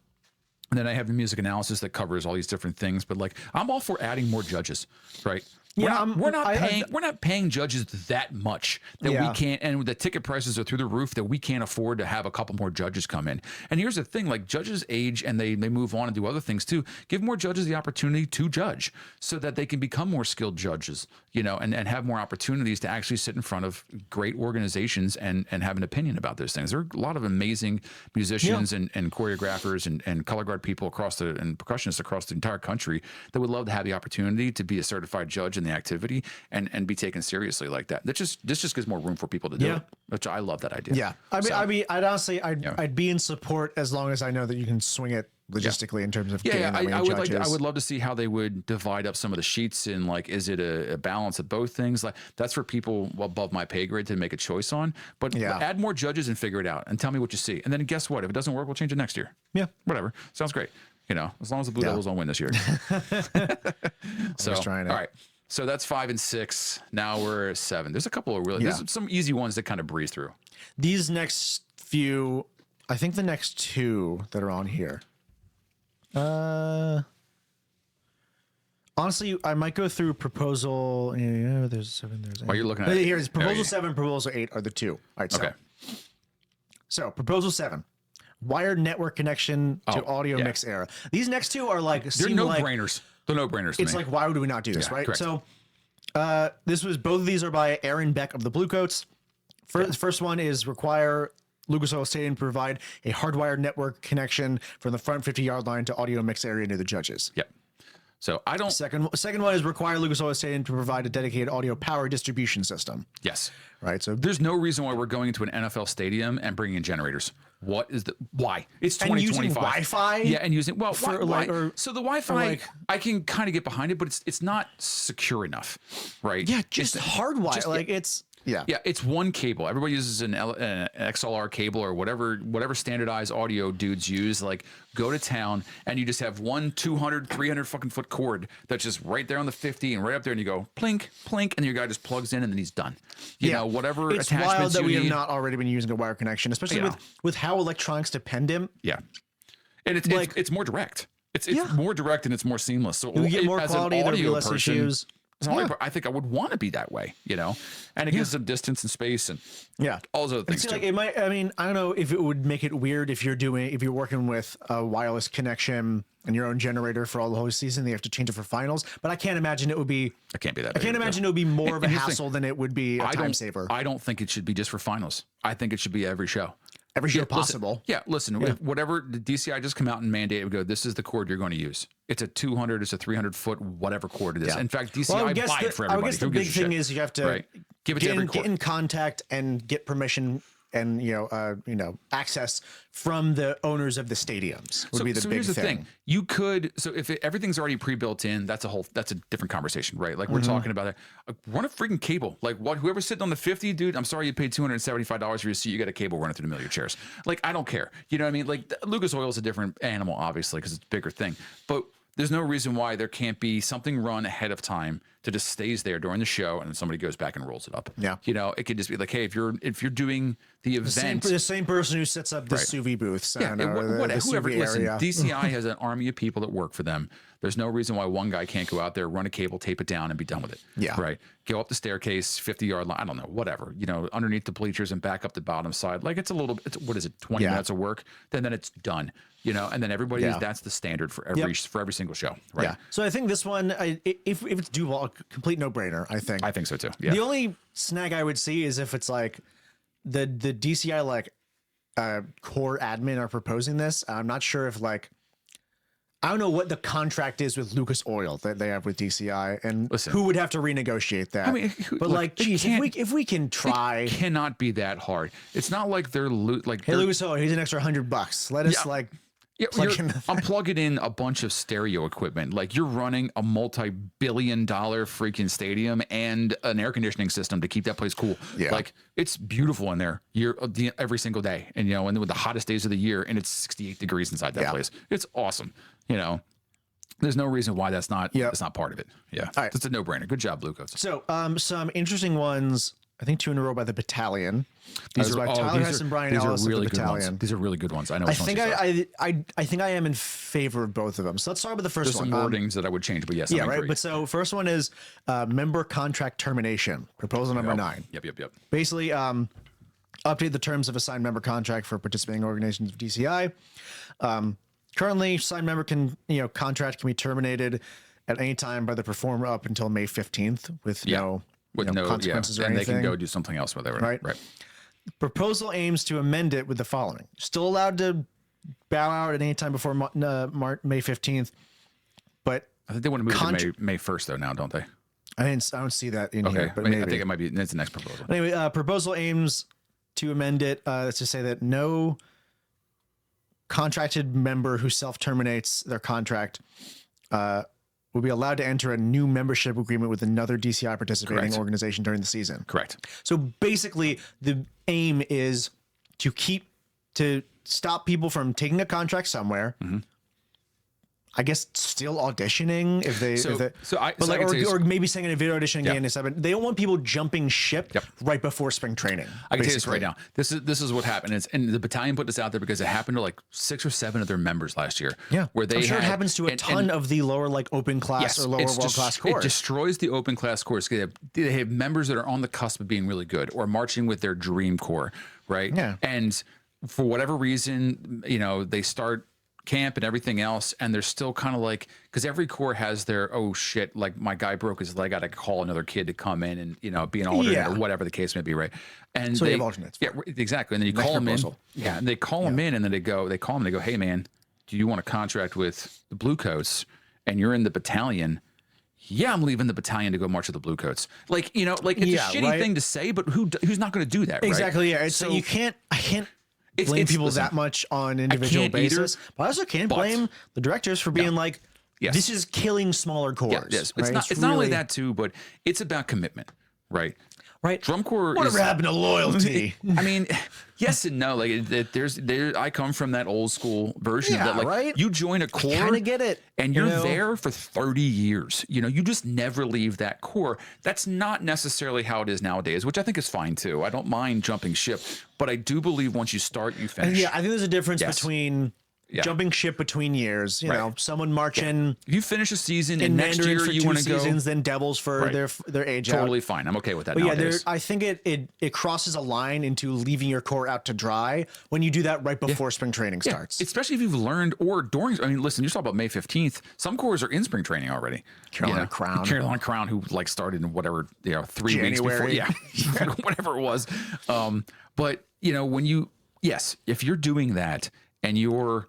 then I have the music analysis that covers all these different things. But like, I'm all for adding more judges, right? We're not paying judges that much that we can't, and the ticket prices are through the roof, that we can't afford to have a couple more judges come in. And here's the thing, like, judges age and they move on and do other things too. Give more judges the opportunity to judge so that they can become more skilled judges, and have more opportunities to actually sit in front of great organizations and have an opinion about those things. There are a lot of amazing musicians and choreographers and color guard people and percussionists across the entire country that would love to have the opportunity to be a certified judge in the activity and be taken seriously like that. This just gives more room for people to do it, which I love that idea. Yeah. I'd honestly, I'd be in support as long as I know that you can swing it logistically in terms of getting that many judges. I would love to see how they would divide up some of the sheets in, like, is it a balance of both things? Like, that's for people above my pay grade to make a choice on, but add more judges and figure it out and tell me what you see. And then guess what? If it doesn't work, we'll change it next year. Yeah. Whatever. Sounds great. As long as the Blue Devils don't win this year. So, trying it. All right. So that's 5 and 6. Now we're 7. There's a couple of there's some easy ones that kind of breeze through. These next few, I think the next 2 that are on here. Honestly, I might go through proposal. Yeah, there's 7. There's 8. While you're looking at it, here's proposal 7, proposal 8 are the 2. All right. So, so proposal 7. Wired network connection to audio mix era. These next 2 are like, they're no-brainers. They're no-brainers. It's like, why would we not do this, right? Correct. So, both of these are by Aaron Beck of the Bluecoats. The first one is require Lucas Oil Stadium to provide a hardwired network connection from the front 50-yard line to audio mix area near the judges. Yep. So I don't. Second one is require Lucas Oil Stadium to provide a dedicated audio power distribution system. Yes. Right. So there's no reason why we're going into an NFL stadium and bringing in generators. What is why? It's 2025. Using Wi-Fi. Yeah, and using why? So the Wi-Fi, like, I can kind of get behind it, but it's not secure enough, right? Yeah, just hardwire. It's. Yeah. Yeah, it's one cable. Everybody uses an XLR cable or whatever standardized audio dudes use. Like, go to town and you just have one 200, 300 fucking foot cord that's just right there on the 50 and right up there, and you go plink, plink, and your guy just plugs in and then he's done. You know, whatever it's attachments wild that you we need. have not already been using a wire connection, especially with how electronics dependent. Yeah. And it's more direct. It's more direct and it's more seamless. So you get more quality, there'll be less issues. I think I would want to be that way, and it gives them distance and space and all those other things too. Like, it might. I mean, I don't know if it would make it weird if you're working with a wireless connection and your own generator for all the whole season. They have to change it for finals, but I can't imagine it would be. I can't be that. I can't imagine it would be more of a hassle than it would be a time saver. I don't think it should be just for finals. I think it should be every show. Every show possible. Listen, whatever the DCI just come out and mandate, would go, this is the cord you're going to use. It's a 200, it's a 300 foot, whatever cord it is. In fact, DCI buy it for everybody. I guess the big thing is you have to give it to every get in contact and get permission and access from the owners of the stadiums would be the big thing. You could, so if everything's already pre-built in, that's a different conversation, right? Like we're talking about that. Run a freaking cable. Like whoever's sitting on the 50, dude, I'm sorry you paid $275 for your seat. You got a cable running through the middle of your chairs. Like, I don't care. You know what I mean? Like, Lucas Oil is a different animal, obviously, because it's a bigger thing. But there's no reason why there can't be something run ahead of time that just stays there during the show, and then somebody goes back and rolls it up. Yeah, it could just be like, hey, if you're doing the event, the same person who sets up the sous vide booths, whoever. Listen, DCI has an army of people that work for them. There's no reason why one guy can't go out there, run a cable, tape it down, and be done with it. Yeah, right. Go up the staircase, 50-yard line. I don't know, whatever. Underneath the bleachers and back up the bottom side. Like, it's what is it, 20 minutes of work? Then it's done. And then everybody that's the standard for every single show. Right. Yeah. So I think this one, if it's doable, complete no-brainer. I think so too. Yeah. The only snag I would see is if it's like the DCI core admin are proposing this. I'm not sure if I don't know what the contract is with Lucas Oil that they have with DCI, and Listen, who would have to renegotiate that. I mean, but look, like, geez, if we can try, it cannot be that hard. It's not like they're like, hey, Lucas Oil, here's an extra $100. Let us I'm plugging in a bunch of stereo equipment. Like, you're running a multi-billion-dollar freaking stadium and an air conditioning system to keep that place cool. Yeah. Like, it's beautiful in there every single day. And, and with the hottest days of the year, and it's 68 degrees inside that place. It's awesome. There's no reason why that's not part of it. Yeah. All right. It's a no-brainer. Good job, Lucas. So, some interesting ones. I think 2 in a row by the Battalion. These are by Tyler Hess and Brian Ellis of the Battalion. These are really good ones. I know. I think I think I am in favor of both of them. So let's start with the first one. There's some wordings that I would change, but yes, yeah, right. But so first one is member contract termination. Proposal number 9. Yep. Basically, update the terms of a signed member contract for participating organizations of DCI. Currently, signed member contract can be terminated at any time by the performer up until May 15th with no consequences or anything. And they can go do something else with it. Right. Proposal aims to amend it with the following: still allowed to bow out at any time before May 15th, but I think they want to move to May 1st though now, don't they? I don't see that in here, but maybe. I think it might be. It's the next proposal. Anyway, proposal aims to amend it to say that no contracted member who self-terminates their contract will be allowed to enter a new membership agreement with another DCI participating organization during the season. Correct. So basically, the aim is to stop people from taking a contract somewhere. Mm-hmm. I guess still auditioning or maybe singing a video audition again. They don't want people jumping ship right before spring training. I can tell you this right now. This is what happened. And the Battalion put this out there because it happened to like 6 or 7 of their members last year. Yeah, where I'm sure it happens to a ton of the lower open class or lower world class course. It destroys the open class course. They have members that are on the cusp of being really good or marching with their dream corps, right? Yeah, and for whatever reason, they start camp and everything else, and they're still kind of like, because every corps has their, oh shit, like my guy broke his leg, I gotta call another kid to come in and be an alternate or whatever the case may be, right? And so they have alternates. Yeah, exactly. And then you call them in. Yeah, and they call them in, and then they call them and they go, hey man, do you want a contract with the Bluecoats? And you're in the Battalion. Yeah, I'm leaving the Battalion to go march with the Bluecoats. It's a shitty thing to say, but who's not going to do that? Exactly. Right? Yeah. So I can't blame people that much on an individual basis, but I also can't blame the directors for being this is killing smaller corps. Yeah, yes. It's not only that too, but it's about commitment, right? Right. Drum corps. Whatever happened to loyalty? I mean, yes and no. I come from that old school version of that. Right. You join a corps, kind of get it, and you're there for 30 years. You just never leave that corps. That's not necessarily how it is nowadays, which I think is fine too. I don't mind jumping ship, but I do believe once you start, you finish. Yeah, I think there's a difference between jumping ship between years. You know, someone marching. If you finish a season and next year you want to go seasons, then Devils for their age totally out. Fine. I'm okay with that. But nowadays. I think it crosses a line into leaving your corps out to dry when you do that right before spring training starts. Especially if you've learned or during. I mean, listen, you're talking about May 15th. Some corps are in spring training already. Carolina Crown, who started in whatever 3 January. weeks before. Yeah, whatever it was. But when if you're doing that and you're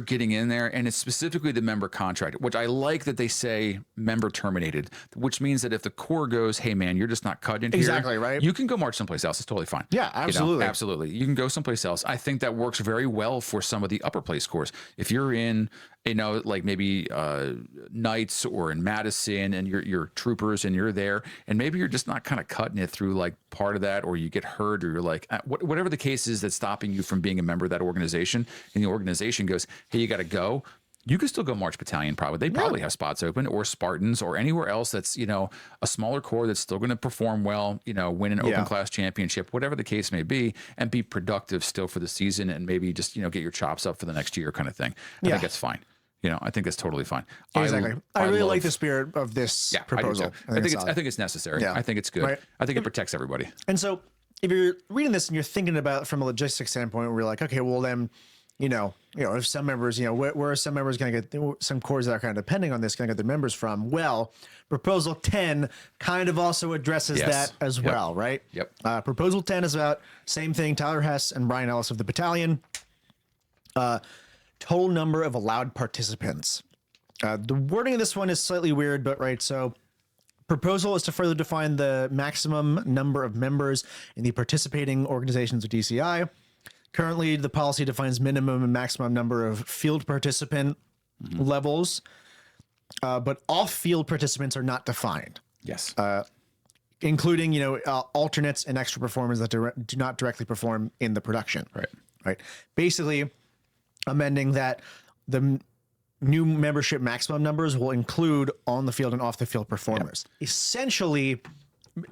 getting in there, and it's specifically the member contract, which I like that they say member terminated, which means that if the corps goes, hey man, you're just not cut in exactly here, right, you can go march someplace else. It's totally fine. Yeah, absolutely, absolutely. You can go someplace else. I think that works very well for some of the upper place corps. If you're in, maybe Knights or in Madison, and you're troopers and you're there, and maybe you're just not kind of cutting it through like part of that, or you get hurt, or you're like whatever the case is that's stopping you from being a member of that organization, and the organization goes, hey, you got to go. You can still go March Battalion. They probably have spots open, or Spartans, or anywhere else that's a smaller corps that's still going to perform well, win an open class championship, whatever the case may be, and be productive still for the season, and maybe just get your chops up for the next year kind of thing. I think that's fine. I think that's totally fine. Exactly. I really like the spirit of this proposal. I think it's necessary. Yeah. I think it's good. Right. I think it protects everybody. And so if you're reading this and you're thinking about it from a logistics standpoint, we're like, okay, well then, if some members, where are some members going to get, some corps that are kind of depending on this, going to get their members from? Well, Proposal 10 kind of also addresses that as well, right? Yep. Proposal 10 is about same thing, Tyler Hess and Brian Ellis of the Battalion. total number of allowed participants. The wording of this one is slightly weird, but right. So proposal is to further define the maximum number of members in the participating organizations of DCI. Currently, the policy defines minimum and maximum number of field participant levels, but off-field participants are not defined. Yes. Including, alternates and extra performers that do not directly perform in the production. Right. Basically, amending that the new membership maximum numbers will include on the field and off the field performers. Essentially,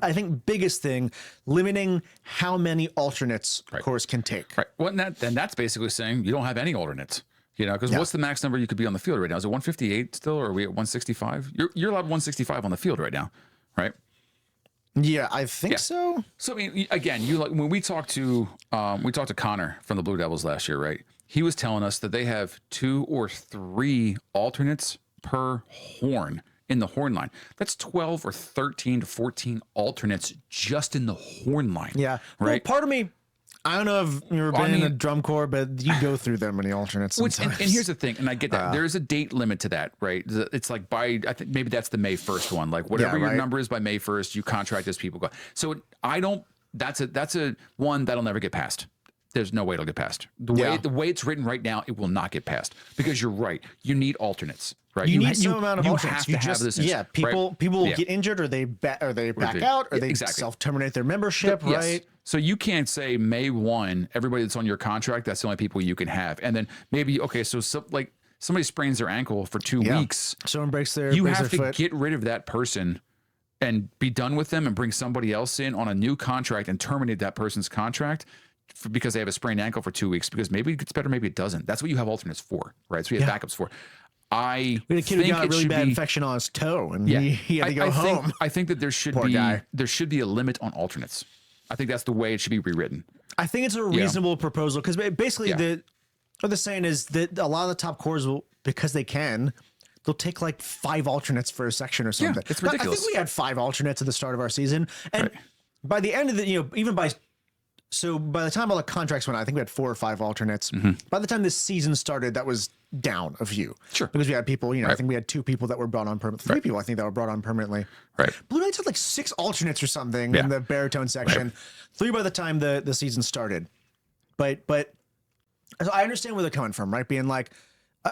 I think biggest thing, limiting how many alternates cores can take. Right. Well, and that's basically saying you don't have any alternates. Because what's the max number you could be on the field right now? Is it 158 still, or are we at 165? You're allowed 165 on the field right now, right? Yeah, I think so. So I mean, again, when we talked to Connor from the Blue Devils last year, right? He was telling us that they have 2 or 3 alternates per horn in the horn line. That's 12 or 13 to 14 alternates just in the horn line. Yeah. Right. Well, part of me, I don't know if you've ever been in a drum corps, but you go through that many alternates sometimes. And here's the thing, and I get that. There is a date limit to that, right? It's like I think maybe that's the May 1st one. Like whatever your number is by May 1st, you contract as people go. So that's a one that'll never get passed. There's no way it'll get passed. The way it's written right now, it will not get passed because you're right. You need alternates, right? You need some amount of alternates. You have to have this. People will get injured, or they back out, or they self-terminate their membership, right? So you can't say May 1, everybody that's on your contract, that's the only people you can have. And then maybe, like somebody sprains their ankle for 2 weeks. Someone breaks their You have to foot. get rid of that person and be done with them and bring somebody else in on a new contract and terminate that person's contract because they have a sprained ankle for 2 weeks, because maybe it gets better, maybe it doesn't. That's what you have alternates for, right? So you have backups for. We had a kid who got a really bad infection on his toe, and he had to go home. I think that there should be a limit on alternates. I think that's the way it should be rewritten. I think it's a reasonable proposal, because basically what they're saying is that a lot of the top cores will, because they can, they'll take like 5 alternates for a section or something. It's ridiculous. I think we had 5 alternates at the start of our season, and by the end of the, by the time all the contracts went out, I think we had 4 or 5 alternates. By the time this season started, that was down a few. Sure. Because we had people, I think we had 2 people that were brought on permanently. 3 people, I think, that were brought on permanently. Right. Blue Knights had like 6 alternates or something in the baritone section. 3 by the time the season started. But I understand where they're coming from, right? Being like,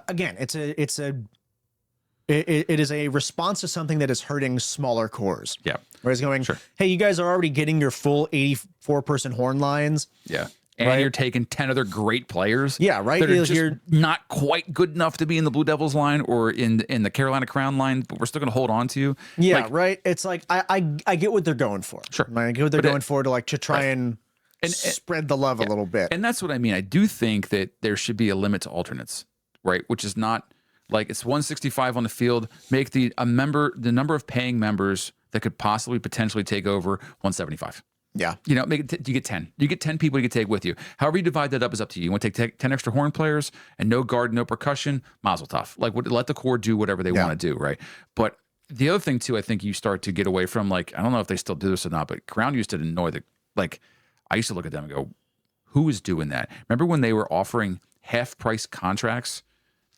again, it is a response to something that is hurting smaller cores. Yeah. Where it's going, hey, you guys are already getting your full 84-person horn lines. Yeah. And you're taking 10 other great players. Yeah, right. That are just not quite good enough to be in the Blue Devils line or in the Carolina Crown line, but we're still going to hold on to you. Yeah, right. It's like, I get what they're going for. Sure. I get what they're going for to try and spread the love a little bit. And that's what I mean. I do think that there should be a limit to alternates, right? Which is not like it's 165 on the field. Make the number of paying members that could possibly potentially take over 175. Yeah. Make it you get 10. You get 10 people you can take with you. However you divide that up is up to you. You want to take 10 extra horn players and no guard, no percussion, mazel tov. Like let the core do whatever they want to do, right? But the other thing too, I think you start to get away from, like, I don't know if they still do this or not, but Crown used to annoy I used to look at them and go, who is doing that? Remember when they were offering half-price contracts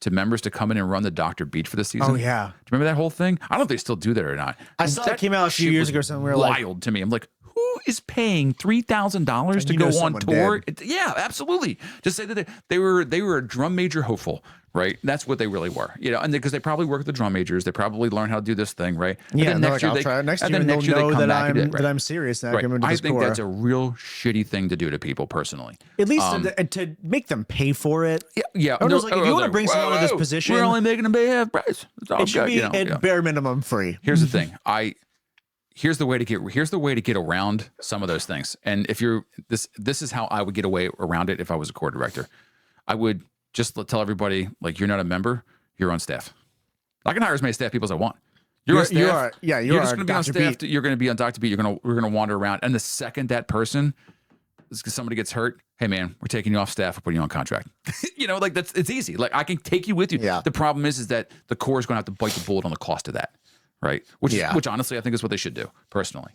to members to come in and run the Dr. Beat for the season? Oh, yeah. Do you remember that whole thing? I don't know if they still do that or not. I saw that came out a few years ago. Something we were wild to me. I'm like, who is paying $3,000 to go on tour? Yeah, absolutely. Just say that they were a drum major hopeful, right? That's what they really were, and because they probably work with the drum majors, they probably learn how to do this thing, right? Yeah. And next year they come back that I'm serious. That I think that's a real shitty thing to do to people personally. At least to make them pay for it. Yeah. If you want to bring someone to this position, we're only making them pay half price. It should be at bare minimum free. Here's the thing. Here's the way to get around some of those things. And if you're this is how I would get away around it if I was a core director. I would just tell everybody, like, you're not a member, you're on staff. I can hire as many staff people as I want. You're on staff. You're just going to be on staff. You're going to be on Dr. Beat. We're going to wander around. And the second that person, somebody gets hurt, hey man, we're taking you off staff. We're putting you on contract. It's easy. Like, I can take you with you. Yeah. The problem is that the core is going to have to bite the bullet on the cost of that. Right. Which honestly, I think is what they should do personally,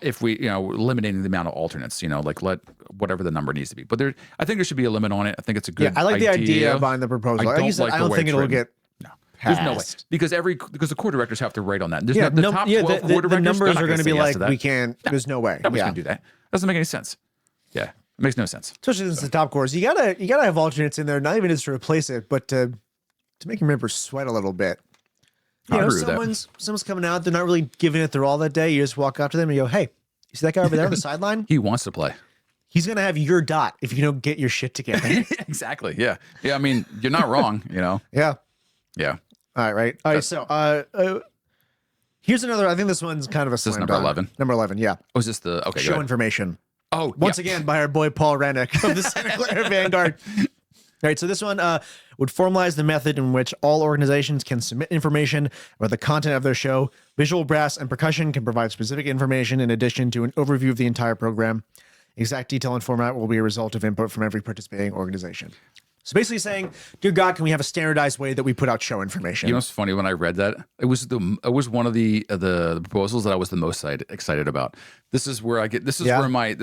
if we, eliminating the amount of alternates, like let whatever the number needs to be. But I think there should be a limit on it. I think it's a good. I like the idea behind the proposal. I Like you said, I don't think it'll get. No, there's no way because the core directors have to write on that. There's the top 12 core directors, the numbers are going to be like yes we can't. No, there's no way. Nobody's going to do that. Doesn't make any sense. Yeah, it makes no sense. Especially since the top cores, you gotta have alternates in there. Not even just to replace it, but to make your members sweat a little bit. Someone's coming out. They're not really giving it their all that day. You just walk up to them and you go, "Hey, you see that guy over there on the sideline? He wants to play. He's gonna have your dot if you don't get your shit together." Exactly. Yeah. Yeah. I mean, you're not wrong. Yeah. Yeah. All right. So, here's another. I think this one's kind of a slam number dunk. 11. Number 11. Yeah. Was this the show information? Oh, once again by our boy Paul Rennick of the Santa Clara Vanguard. All right. So this one would formalize the method in which all organizations can submit information about the content of their show. Visual, brass, and percussion can provide specific information in addition to an overview of the entire program. Exact detail and format will be a result of input from every participating organization. So basically saying, dear God, can we have a standardized way that we put out show information? You know what's funny? When I read that, it was one of the proposals that I was the most excited about. This is where my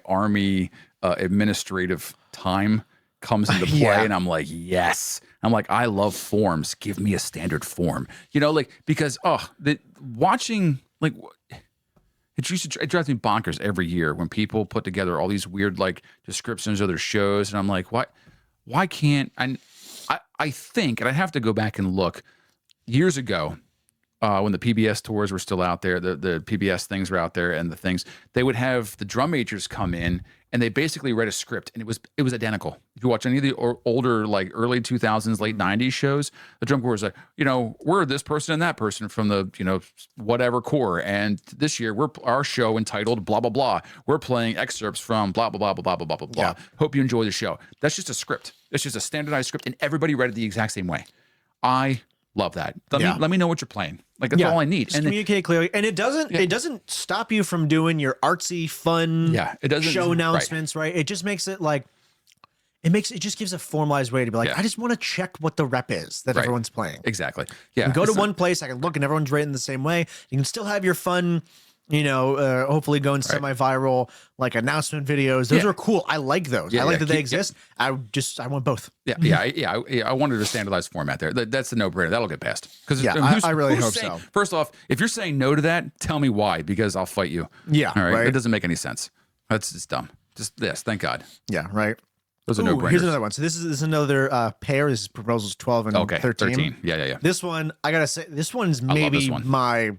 Army Administrative time comes into play, and I'm like, yes. I'm like, I love forms. Give me a standard form. Because watching it drives me bonkers every year when people put together all these weird descriptions of their shows, and I'm like, why can't I think, and I have to go back and look years ago when the PBS tours were still out there, the PBS things were out there, and the things, they would have the drum majors come in and they basically read a script, and it was identical. If you watch any of the older early 2000s, late 90s shows, the drum corps is like, we're this person and that person from the whatever corps, and this year our show entitled blah blah blah. We're playing excerpts from blah blah blah blah blah blah blah blah. Hope you enjoy the show. That's just a script. It's just a standardized script, and everybody read it the exact same way. I love that. Let me know what you're playing. That's all I need. Just communicate clearly, and it doesn't stop you from doing your artsy, fun, show announcements. Right? It just makes it it just gives a formalized way to be like, I just want to check what the rep is that everyone's playing. Exactly. Yeah. You go to one place, I can look, and everyone's rating the same way. You can still have your fun. Hopefully going semi-viral announcement videos. Those are cool. I like those. I like that they exist. I want both. I wanted a standardized format there. That's a no-brainer. That'll get passed. Because I really hope so. First off, if you're saying no to that, tell me why, because I'll fight you. Yeah. All right. It doesn't make any sense. That's just dumb. Thank God. Yeah. Right. Those are no-brainers. Here's another one. So this is another pair. This is proposals 12 and 13. Yeah. This one, I gotta say, this one's maybe my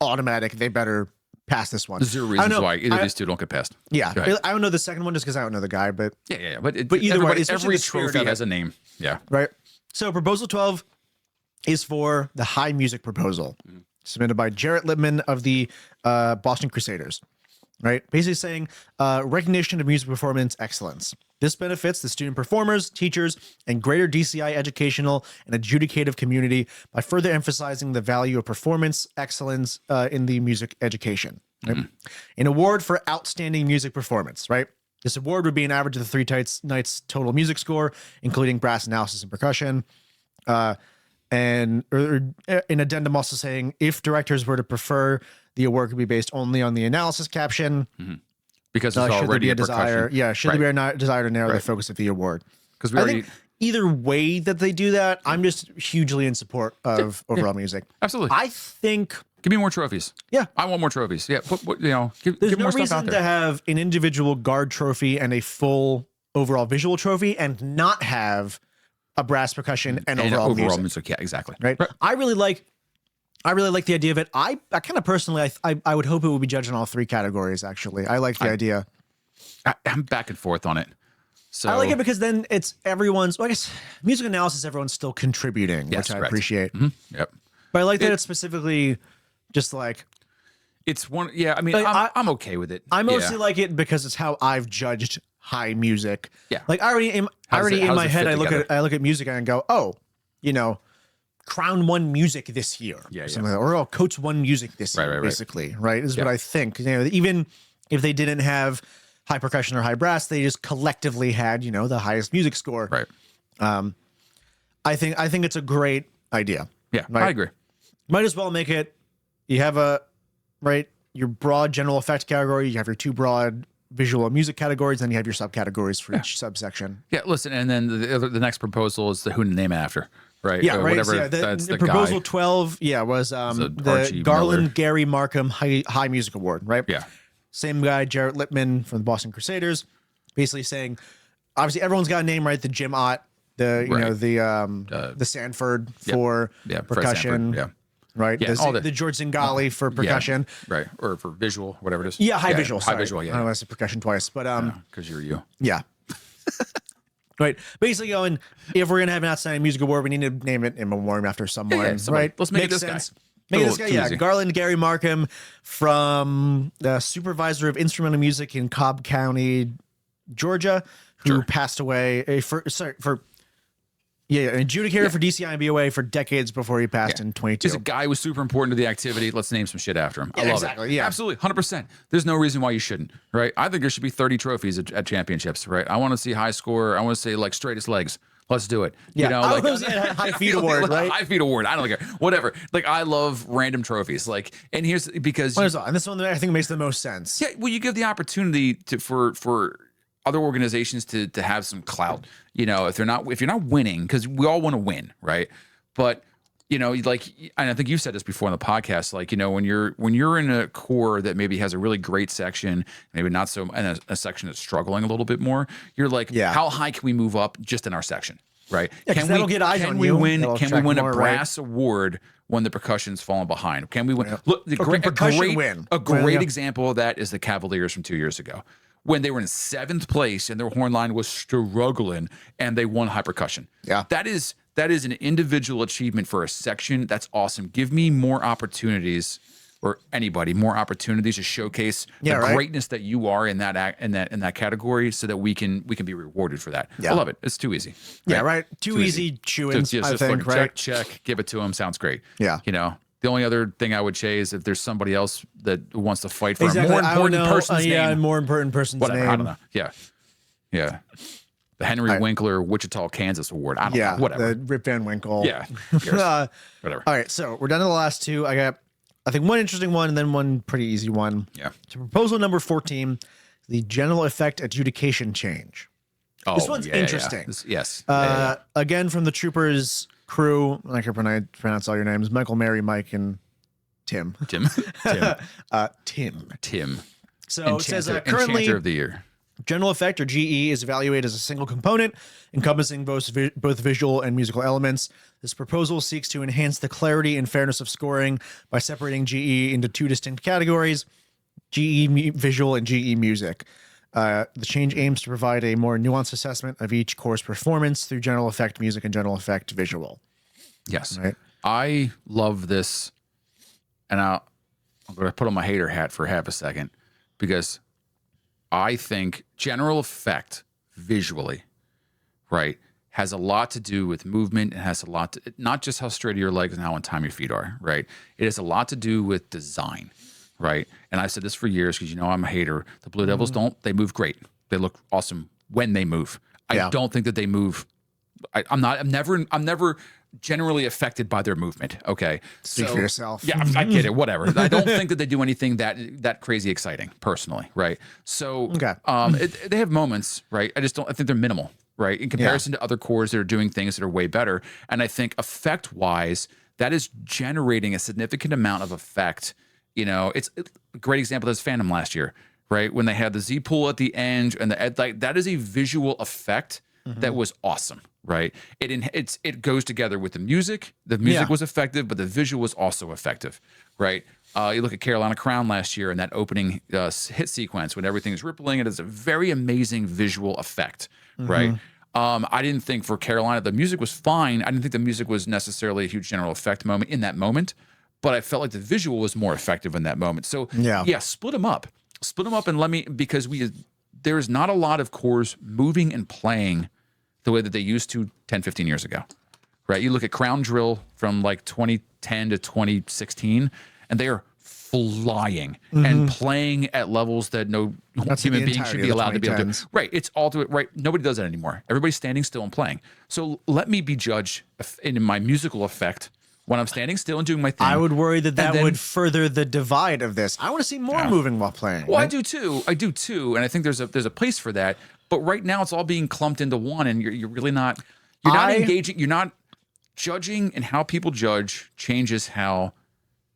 automatic. They better pass this one. There's zero reasons why either of these two don't get passed. Yeah, I don't know the second one just because I don't know the guy, but but either way, every trophy has a name. Yeah, right. So proposal 12 is for the high music proposal, submitted by Jarrett Lippman of the Boston Crusaders. Right, basically saying recognition of music performance excellence. This benefits the student performers, teachers, and greater DCI educational and adjudicative community by further emphasizing the value of performance excellence in the music education. Right? An award for outstanding music performance, right? This award would be an average of the 3 nights total music score, including brass analysis and percussion. And an addendum also saying if directors were to prefer, the award could be based only on the analysis caption. Because it's already a desire. Yeah, should there be a desire to narrow the focus of the award? Because I think either way that they do that, I'm just hugely in support of overall music. Absolutely. I think. Give me more trophies. Yeah, I want more trophies. Yeah, there's give no more stuff reason out there. to have an individual guard trophy and a full overall visual trophy, and not have a brass percussion and overall music. Yeah, exactly. Right. I really like the idea of it. I kind of personally, I would hope it would be judged in all 3 categories. Actually, I like the idea. I'm back and forth on it. So I like it because then it's everyone's. Well, I guess music analysis, everyone's still contributing, which I appreciate. Yep. But I like that it's specifically just it's one. Yeah, I mean, I'm okay with it. I mostly like it because it's how I've judged high music. Yeah. I already in my head, I look at music and go, oh, Crown won music this year. Or Coates won music this year, basically, right? Is what I think. Even if they didn't have high percussion or high brass, they just collectively had, the highest music score. Right. I think it's a great idea. Yeah, right? I agree. Might as well make it you have your broad general effect category. You have your two broad visual and music categories, then you have your subcategories for each subsection. Yeah, listen, and then the next proposal is who to name it after, right? Yeah, right. Whatever. So that's the the proposal guy. 12, was the Archie Garland Miller. Gary Markham High Music Award, right? Yeah. Same guy, Jarrett Lippman from the Boston Crusaders, basically saying, obviously everyone's got a name, right? The Jim Ott, the Sanford for percussion. Fred Sanford, Right, Yeah, the George Zingali for percussion, right, or for visual, whatever it is. Yeah, high visual. high Sorry. visual. I don't know, I said percussion twice, but because you're you. yeah. Right, basically going, if we're gonna have an outstanding music award, we need to name it in memoriam after someone, somebody. right? Let's make Makes it this sense. guy. Make it Too this guy, easy. Garland Gary Markham from the supervisor of instrumental music in Cobb County, Georgia, who passed away an adjudicator for DCI and BOA for decades before he passed in 22. He's a guy who was super important to the activity. Let's name some shit after him. I love exactly, it. yeah. Absolutely, 100%. There's no reason why you shouldn't, right? I think there should be 30 trophies at championships, right? I want to see high score. I want to say like straightest legs. Let's do it. Yeah, You know, I like was high feet award, right? High feet award. I don't care. Whatever. Like I love random trophies. Like, and here's because And this one I think makes the most sense. yeah, well, you give the opportunity for other organizations to have some clout. You know, if you're not winning, because we all want to win, right? But you know, like, and I think you've said this before on the podcast, like, you know, when you're in a core that maybe has a really great section, maybe not so, and a section that's struggling a little bit more, you're like, how high can we move up just in our section, right? Yeah, can that'll get eyes on you. Can we win more, a brass award when the percussion's falling behind? Can we win? Yeah. Look, a great Yeah. example of that is the Cavaliers from 2 years ago, when they were in 7th place and their horn line was struggling and they won high percussion. Yeah. That is an individual achievement for a section. That's awesome. Give me more opportunities, or anybody more opportunities to showcase the greatness that you are in that category, so that we can be rewarded for that. Yeah. I love it. It's too easy. Yeah, right. Too easy chewing. So, I think, right? Check, give it to them. Sounds great. Yeah. You know, the only other thing I would say is if there's somebody else that wants to fight for Exactly. a more important person's Yeah, name. more important person's Whatever. name. I don't know. Yeah. Yeah. The Henry Winkler Wichita, Kansas Award. I don't know. Whatever. The Rip Van Winkle. Yeah. Who cares? Whatever. All right, so we're down to the last two. I got, I think, one interesting one and then one pretty easy one. Yeah. So proposal number 14, the general effect adjudication change. This one's interesting. Yes. Again, from the Troopers crew, I can pronounce all your names: Michael, Mary, Mike, and Tim. Tim. Tim. So it says currently, Enchanter of the Year. general effect, or GE, is evaluated as a single component encompassing both visual and musical elements. This proposal seeks to enhance the clarity and fairness of scoring by separating GE into two distinct categories: GE visual and GE music. The change aims to provide a more nuanced assessment of each course performance through general effect music and general effect visual. Yes. Right. I love this, and I'm going to put on my hater hat for half a second, because I think general effect visually, right, has a lot to do with movement. It has a lot to, not just how straight are your legs and how on time your feet are, right? It has a lot to do with design, right? And I've said this for years, because you know I'm a hater. The Blue Devils they move great. They look awesome when they move. I don't think that they move. I'm never generally affected by their movement. Okay. Speak for yourself. Yeah, I get it. Whatever. I don't think that they do anything that crazy exciting, personally, right? So, they have moments, right? I think they're minimal, right, in comparison to other cores that are doing things that are way better. And I think effect-wise, that is generating a significant amount of effect. You know, it's a great example. That's Phantom last year, right? When they had the Z pull at the end, and that is a visual effect that was awesome, right? It goes together with the music. The music was effective, but the visual was also effective, right? You look at Carolina Crown last year and that opening hit sequence when everything's rippling. It is a very amazing visual effect, right? I didn't think for Carolina the music was fine. I didn't think the music was necessarily a huge general effect moment in that moment, but I felt like the visual was more effective in that moment. So split them up, and because there's not a lot of cores moving and playing the way that they used to 10, 15 years ago, right? You look at Crown Drill from like 2010 to 2016, and they are flying and playing at levels that no human being should be allowed to be able to do. Right. It's all to it. Right. Nobody does that anymore. Everybody's standing still and playing. So let me be judged in my musical effect when I'm standing still and doing my thing. I would worry that would further the divide of this. I want to see more moving while playing. Well, right? I do too, and I think there's a place for that. But right now, it's all being clumped into one, and you're really not. You're not engaging. You're not judging, and how people judge changes how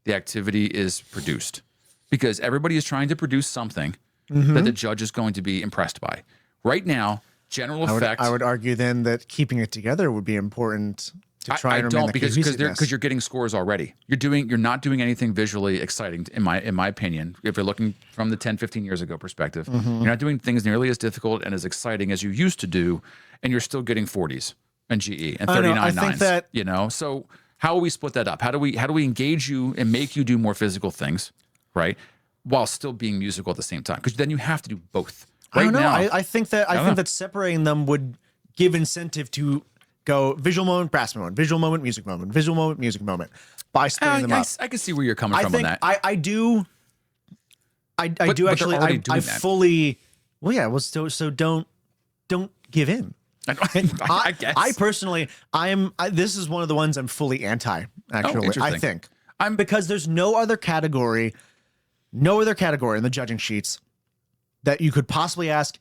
the activity is produced, because everybody is trying to produce something that the judge is going to be impressed by. Right now, general effect. I would argue then that keeping it together would be important to try and remain because you're getting scores already. You're not doing anything visually exciting in my opinion. If you're looking from the 10, 15 years ago perspective, you're not doing things nearly as difficult and as exciting as you used to do, and you're still getting 40s and GE and 39 nines. You know, so how will we split that up? How do we engage you and make you do more physical things, right, while still being musical at the same time? Because then you have to do both. Right, I don't know. Now, I think that separating them would give incentive to go visual moment, brass moment, visual moment, music moment, visual moment, music moment, by splitting them up. I can see where you're coming from on that. I do actually. I fully. Well, yeah. Well, so don't give in. I guess. I personally, this is one of the ones I'm fully anti. Actually, I think because there's no other category in the judging sheets that you could possibly ask,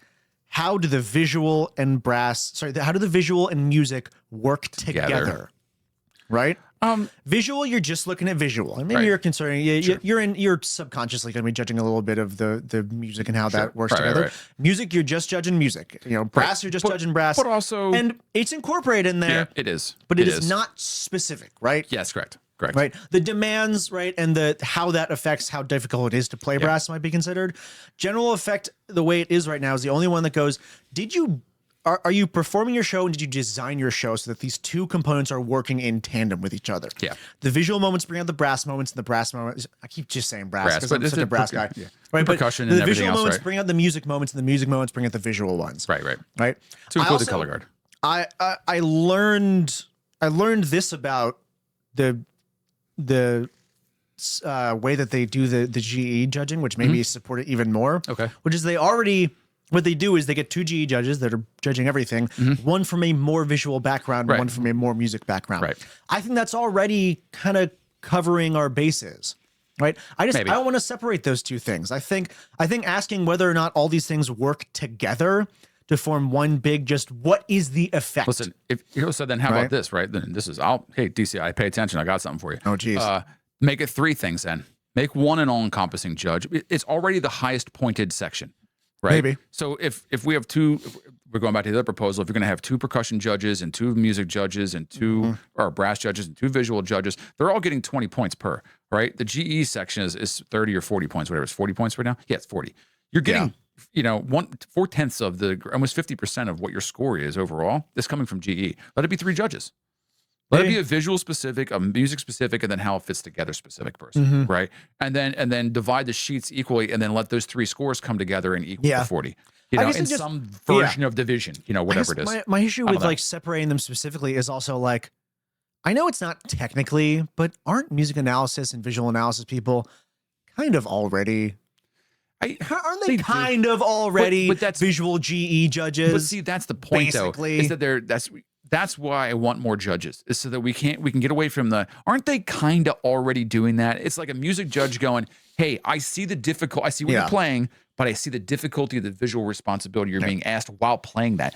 how do the visual and music work together? Right? Visual, you're just looking at visual. And maybe you're considering you're subconsciously going to be judging a little bit of the music and how that works together. Right. Music, you're just judging music. You know, brass, you're just judging brass. But also, and it's incorporated in there. Yeah, it is. But it is not specific, right? Yes, correct. Right. The demands, right, and how that affects how difficult it is to play brass might be considered. General effect, the way it is right now, is the only one that goes, are you performing your show, and did you design your show so that these two components are working in tandem with each other? Yeah. The visual moments bring out the brass moments, and the brass moments, I keep just saying brass because I'm such a brass guy. Yeah. Right. But the visual moments bring out the music moments, and the music moments bring out the visual ones. Right. To include the color guard. I learned this about the way that they do the GE judging, which made me support it even more. Okay. Which is what they do is they get two GE judges that are judging everything, one from a more visual background, one from a more music background. Right. I think that's already kind of covering our bases. Right. I don't want to separate those two things. I think asking whether or not all these things work together to form one big, just what is the effect? Listen, so then how about this, right? Then this is, hey, DCI, pay attention. I got something for you. Oh, geez. Make it three things then. Make one an all-encompassing judge. It's already the highest pointed section, right? Maybe. So if we have two, we're going back to the other proposal, if you're going to have two percussion judges and two music judges and two or brass judges and two visual judges, they're all getting 20 points per, right? The GE section is 30 or 40 points, whatever. It's 40 points right now? Yeah, it's 40. You're getting... You know, 4/10 of almost 50% of what your score is overall is coming from GE. Let it be three judges. Let it be a visual specific, a music specific, and then how it fits together specific person, right? And then divide the sheets equally, and then let those three scores come together and equal to 40. You know, in some version of division, you know, whatever it is. My issue with like separating them specifically is also like, I know it's not technically, but aren't music analysis and visual analysis people kind of already? Aren't they kind of already but that's, visual GE judges? But see, that's the point, basically. Though, is that that's why I want more judges, is so that we can get away from aren't they kind of already doing that? It's like a music judge going, hey, I see what you're playing, but I see the difficulty of the visual responsibility you're being asked while playing that.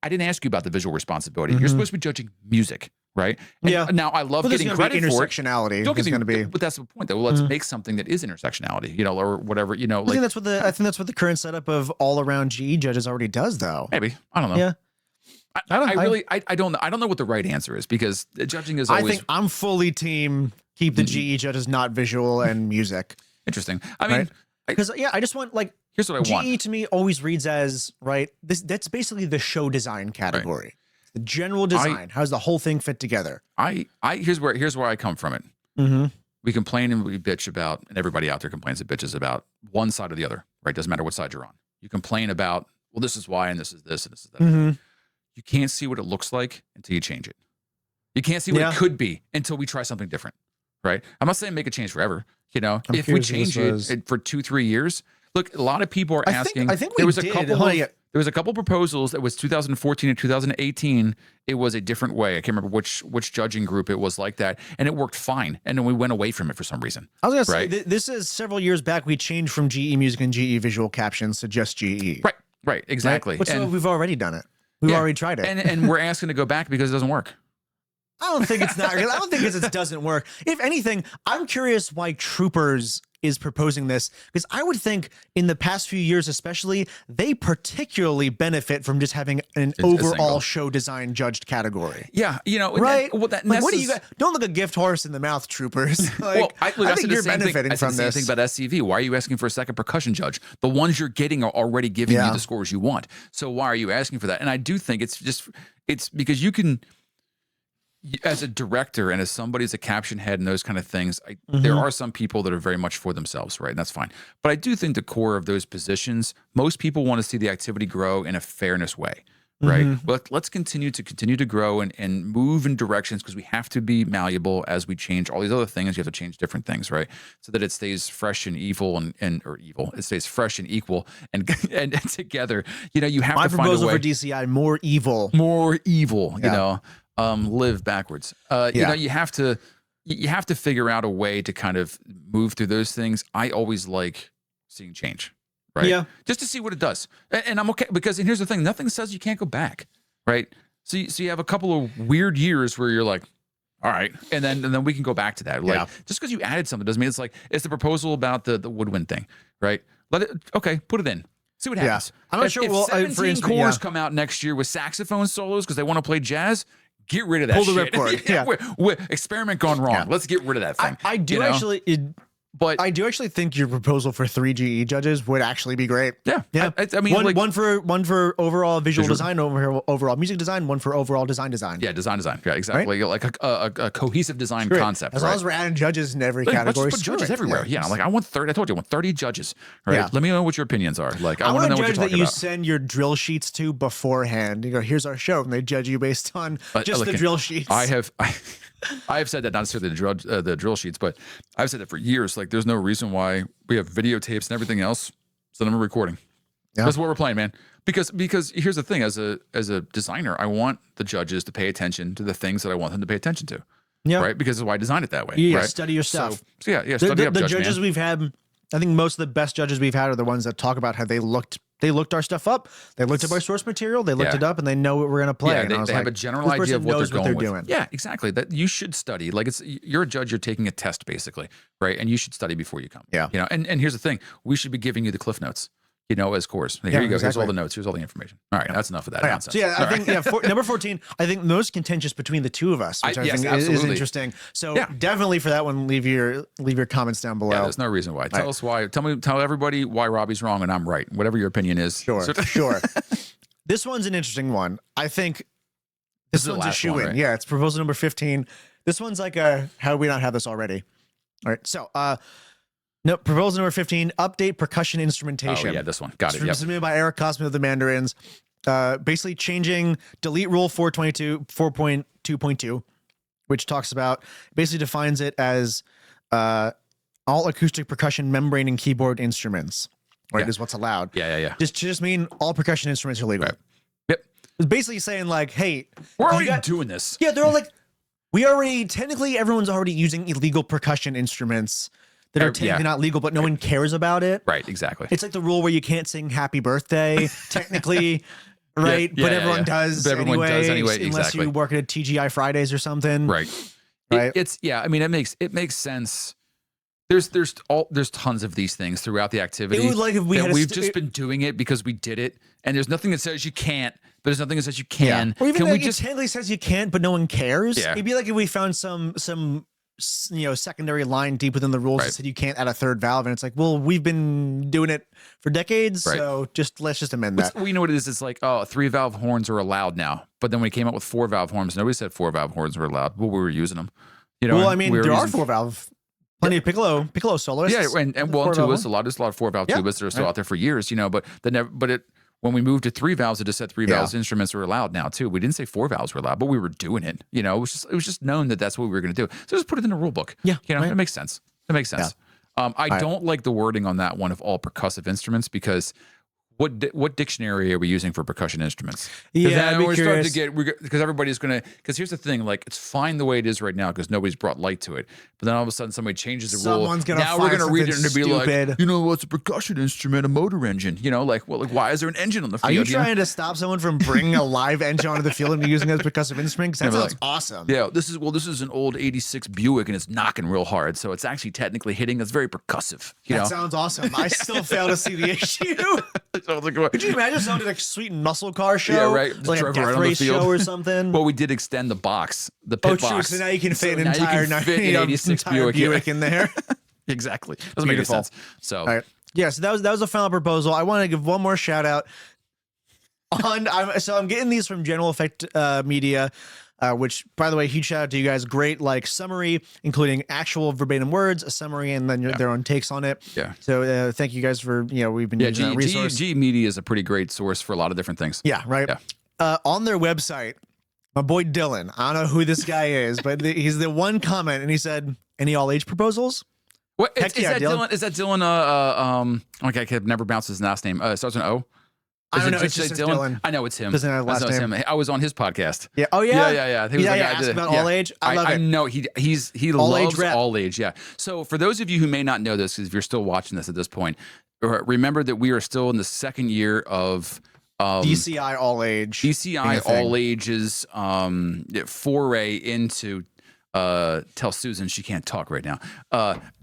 I didn't ask you about the visual responsibility. You're supposed to be judging music, right? And now I love getting credit for it. Intersectionality is going to be, but that's the point. Though, well, let's make something that is intersectionality, you know, or whatever, you know. I think that's what the current setup of all around GE judges already does, though. Maybe, I don't know. Yeah. I don't know what the right answer is, because judging is always. I think I'm fully team keep the GE judges not visual and music. Interesting. I mean, because I just want like. Here's what I want. GE to me always reads as that's basically the show design category. Right. The general design. How does the whole thing fit together? Here's where I come from it. We complain and we bitch about, and everybody out there complains and bitches about one side or the other, right? Doesn't matter what side you're on. You complain about, well, this is why, and this is this, and this is that. You can't see what it looks like until you change it. You can't see what it could be until we try something different, right? I'm not saying make a change forever. You know, if we change it for 2-3 years. Look, a lot of people are asking. I think there was a couple. There was a couple proposals that was 2014 and 2018. It was a different way. I can't remember which judging group it was like that, and it worked fine. And then we went away from it for some reason. I was gonna say this is several years back. We changed from GE Music and GE Visual Captions to just GE. Right, exactly. Right? But so we've already done it. We've already tried it, and we're asking to go back because it doesn't work. I don't think it's not. I don't think it doesn't work. If anything, I'm curious why Troopers is proposing this, because I would think in the past few years, especially, they particularly benefit from just having an overall show design judged category. Yeah, right. What do you guys? Don't look a gift horse in the mouth, Troopers. I think you're benefiting from this. Same thing about SCV. Why are you asking for a second percussion judge? The ones you're getting are already giving you the scores you want. So why are you asking for that? And I do think it's because you can. As a director and as somebody as a caption head and those kind of things, there are some people that are very much for themselves, right? And that's fine. But I do think the core of those positions, most people want to see the activity grow in a fairness way, right? But let's continue to grow and move in directions, because we have to be malleable as we change all these other things. You have to change different things, right? So that it stays fresh and it stays fresh and equal and together. You have to find a way. My proposal for DCI, more evil, live backwards. You have to figure out a way to kind of move through those things. I always like seeing change, right? Yeah. Just to see what it does. And I'm okay, because here's the thing, nothing says you can't go back, right? So you have a couple of weird years where you're like, all right, and then we can go back to that. Like, just because you added something doesn't mean it's the proposal about the woodwind thing, right? Put it in. See what happens. I'm not sure. If 17 cores come out next year with saxophone solos because they want to play jazz, get rid of that. Pull the shit. ripcord. We're experiment gone wrong. Let's get rid of that thing. I do actually think your proposal for 3 GE judges would actually be great. Yeah. I mean, one for overall visual design, overall music design, one for overall design. Yeah, design. Yeah, exactly. Right? Like a cohesive design concept. As long as we're adding judges in every category. Let's put judges everywhere. Yeah. I'm like, I want 30. I told you, I want 30 judges. Right. Yeah. Let me know what your opinions are. Like, I want to know what you're talking about. That you send your drill sheets to beforehand. You go, here's our show, and they judge you based on just the drill sheets. I have said that, not necessarily the drill sheets, but I've said that for years. Like, there's no reason why we have videotapes and everything else. So then we're recording. Yeah. That's what we're playing, man. Because here's the thing: as a designer, I want the judges to pay attention to the things that I want them to pay attention to. Yeah. Right. Because that's why I designed it that way. Yeah. Right? Study your stuff. So study up the judges we've had. I think most of the best judges we've had are the ones that talk about how they looked our stuff up. They looked at our source material. They looked it up, and they know what we're going to play. Yeah, they have a general idea of what they're going with. Doing. Yeah, exactly. That you should study. Like, you're a judge. You're taking a test, basically, right? And you should study before you come. Yeah. And here's the thing: we should be giving you the cliff notes. As cores. Here you go. Exactly. Here's all the notes. Here's all the information. All right, that's enough of that nonsense. So I think number 14. I think most contentious between the two of us, which I think is interesting. So definitely for that one, leave your comments down below. Yeah, there's no reason why. Tell us why. Tell everybody why Robbie's wrong and I'm right. Whatever your opinion is. Sure. This one's an interesting one. I think this one's a shoe in. Right? Yeah, it's proposal number 15. This one's like how do we not have this already? All right. So no, proposal number 15, update percussion instrumentation. Oh, yeah, this one. Got it. Submitted by Eric Cosme of the Mandarins. Basically changing delete rule 4.2.2, which talks about, basically defines it as all acoustic percussion membrane and keyboard instruments, right, is what's allowed. Yeah. Just mean all percussion instruments are legal. Right. Yep. It's basically saying, like, hey, we're already doing this. Yeah, they're all like, technically everyone's already using illegal percussion instruments that are technically not legal, but no one cares about it. Right, exactly. It's like the rule where you can't sing happy birthday, technically, right? But everyone does anyway, unless you work at a TGI Fridays or something. Right. It makes sense. There's tons of these things throughout the activity. It would like if we've just been doing it because we did it, and there's nothing that says you can't, but there's nothing that says you can. Or even can it technically says you can't, but no one cares. Yeah. It'd be like if we found some secondary line deep within the rules that said you can't add a third valve, and it's like, well, we've been doing it for decades, so let's just amend that. Well, you know what it is? It's like, 3-valve horns are allowed now, but then when we came out with 4-valve horns, nobody said 4-valve horns were allowed. Well, we were using them. There are 4-valve. Plenty of piccolo soloists. Yeah, and tubas. There's a lot of 4-valve tubas that are still out there for years. When we moved to 3 valves, it just said 3 valves instruments are allowed now too. We didn't say 4 valves were allowed, but we were doing it. It was just known that that's what we were going to do. So just put it in the rule book. Yeah, it makes sense. It makes sense. I don't like the wording on that one of all percussive instruments, because what dictionary are we using for percussion instruments? Yeah, I'd be we're curious. starting to get because everybody's gonna because here's the thing, like it's fine the way it is right now because nobody's brought light to it. But then all of a sudden somebody changes the rule. Someone's gonna now find we're gonna read it and something be like, stupid. you know, what's a percussion instrument, a motor engine? You know, like well, like why is there an engine on the field? Are you trying to stop someone from bringing a live engine onto the field and using it as a percussive instrument? 'Cause that sounds awesome. Yeah, this is an old '86 Buick and it's knocking real hard, so it's actually technically hitting. It's very percussive. That sounds awesome. I still fail to see the issue. Could you imagine someone did like a sweet muscle car show? Yeah, right. Like a Drove death right on the race field. show or something. Well, we did extend the box, the pit true. box. So now you can fit an now you entire, can fit an 86 entire Buick, in there. Exactly. Doesn't make any sense. So, all right. Yeah, so that was a final proposal. I want to give one more shout out. I'm getting these from General Effect Media. Which, by the way, huge shout out to you guys. Great, like summary, including actual verbatim words, a summary, and then their own takes on it. Yeah. So thank you guys for we've been using that resource. G Media is a pretty great source for a lot of different things. Yeah. Right. Yeah. On their website, my boy Dylan. I don't know who this guy is, but he's the one comment, and he said, "Any all age proposals?" What is that Dylan? Is that Dylan? Okay, I could never bounce his last name. Starts with an O. I don't know. It's just Dylan. I know it's him. Doesn't have a last name. I was on his podcast. Yeah. Oh yeah. Yeah. He was asked about all age. I love it. I know he all loves age rap. all age. Yeah. So for those of you who may not know this, because if you're still watching this at this point, remember that we are still in the second year of DCI all age. DCI all ages foray into. Tell Susan she can't talk right now.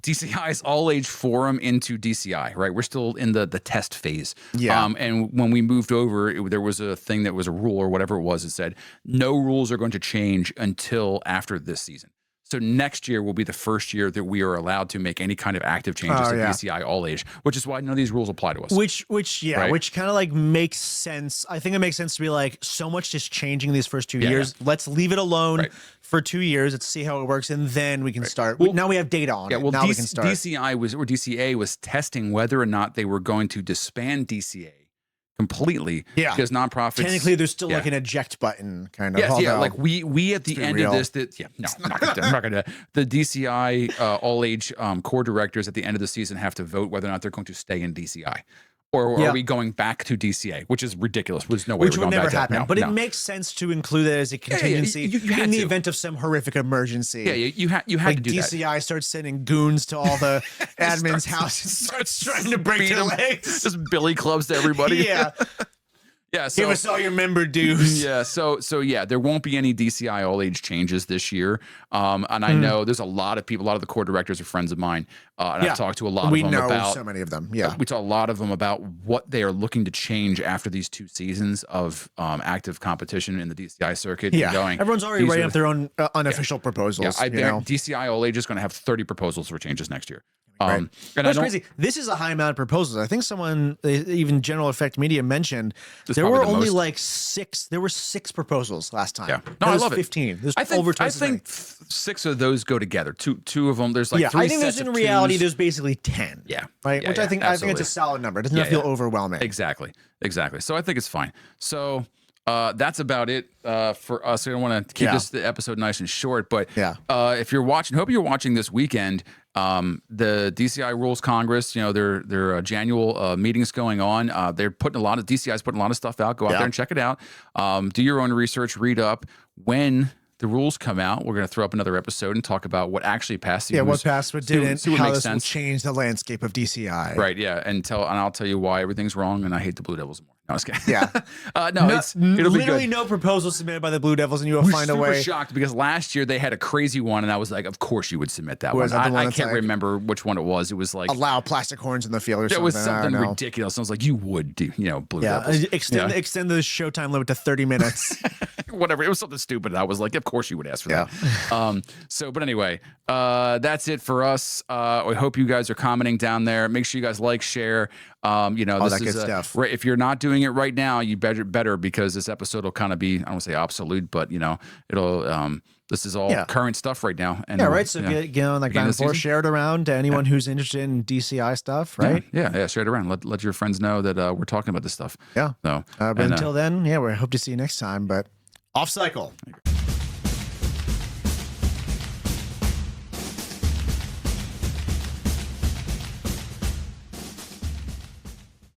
DCI's all age forum into DCI, right? We're still in the test phase. Yeah. And when we moved over, there was a thing that was a rule or whatever it was that said no rules are going to change until after this season. So next year will be the first year that we are allowed to make any kind of active changes to DCI all age, which is why none of these rules apply to us. Which kind of like makes sense. I think it makes sense to be like, so much just changing these first 2 years. Yeah. Let's leave it alone for 2 years. Let's see how it works, and then we can start. Well, now we have data on it. Well, now we can start. DCA was testing whether or not they were going to disband DCA completely. Yeah, because nonprofits technically there's still like an eject button kind of. Yes, yeah. Like we at the end of this, I'm not gonna. The DCI all age core directors at the end of the season have to vote whether or not they're going to stay in DCI. Or are we going back to DCA, which is ridiculous? There's no way which we're would going never back happen. To, no, but no. it makes sense to include it as a contingency in the event of some horrific emergency. Yeah, you had to do that. DCI starts sending goons to all the admins' houses, starts trying to break their legs, just billy clubs to everybody. Yeah. Yeah, so, give us all your member dues. Yeah, so yeah, there won't be any DCI all age changes this year. And I know there's a lot of people, a lot of the core directors are friends of mine. And I've talked to a lot of them about so many of them. Yeah, we talk a lot of them about what they are looking to change after these 2 seasons of active competition in the DCI circuit. Yeah, going, everyone's already writing up their own unofficial proposals. Yeah, DCI all age is going to have 30 proposals for changes next year. And that's crazy. This is a high amount of proposals. I think someone, even General Effect Media, mentioned there were only like 6. There were 6 proposals last time. Yeah, no, I love 15. There's over 20. I think 6 of those go together. Two of them. There's like 3 I think sets there's in of reality 2s. there's basically 10. Yeah, right. Yeah, Which I think it's a solid number. It does not feel overwhelming. Exactly. So I think it's fine. So. That's about it for us. I don't want to keep the episode nice and short, but if you're watching, hope you're watching this weekend. The DCI Rules Congress, their annual meetings going on. They're putting DCI's putting a lot of stuff out. Go out there and check it out. Do your own research, read up. When the rules come out, we're going to throw up another episode and talk about what actually passed. What passed, what didn't, see what how makes this sense. will change the landscape of DCI. Right, yeah, and I'll tell you why everything's wrong, and I hate the Blue Devils more. No, I was kidding. Yeah. It'll be literally good. no proposal submitted by the Blue Devils, and you will find a way. I was shocked because last year they had a crazy one, and I was like, of course you would submit that one. I can't remember which one it was. It was like allow plastic horns in the field or something. It was something ridiculous. I was like, you would do, Blue Devils. Extend the showtime limit to 30 minutes. Whatever. It was something stupid. I was like, of course you would ask for that. But anyway, that's it for us. I hope you guys are commenting down there. Make sure you guys like, share. All that good stuff. Right, if you're not doing it right now, you better because this episode will kind of be, I don't want to say obsolete, but it'll this is all current stuff right now. And So get on like that before, share it around to anyone who's interested in DCI stuff, right? Yeah, share it around. Let your friends know that we're talking about this stuff. Yeah. So but until then, we hope to see you next time. But off cycle.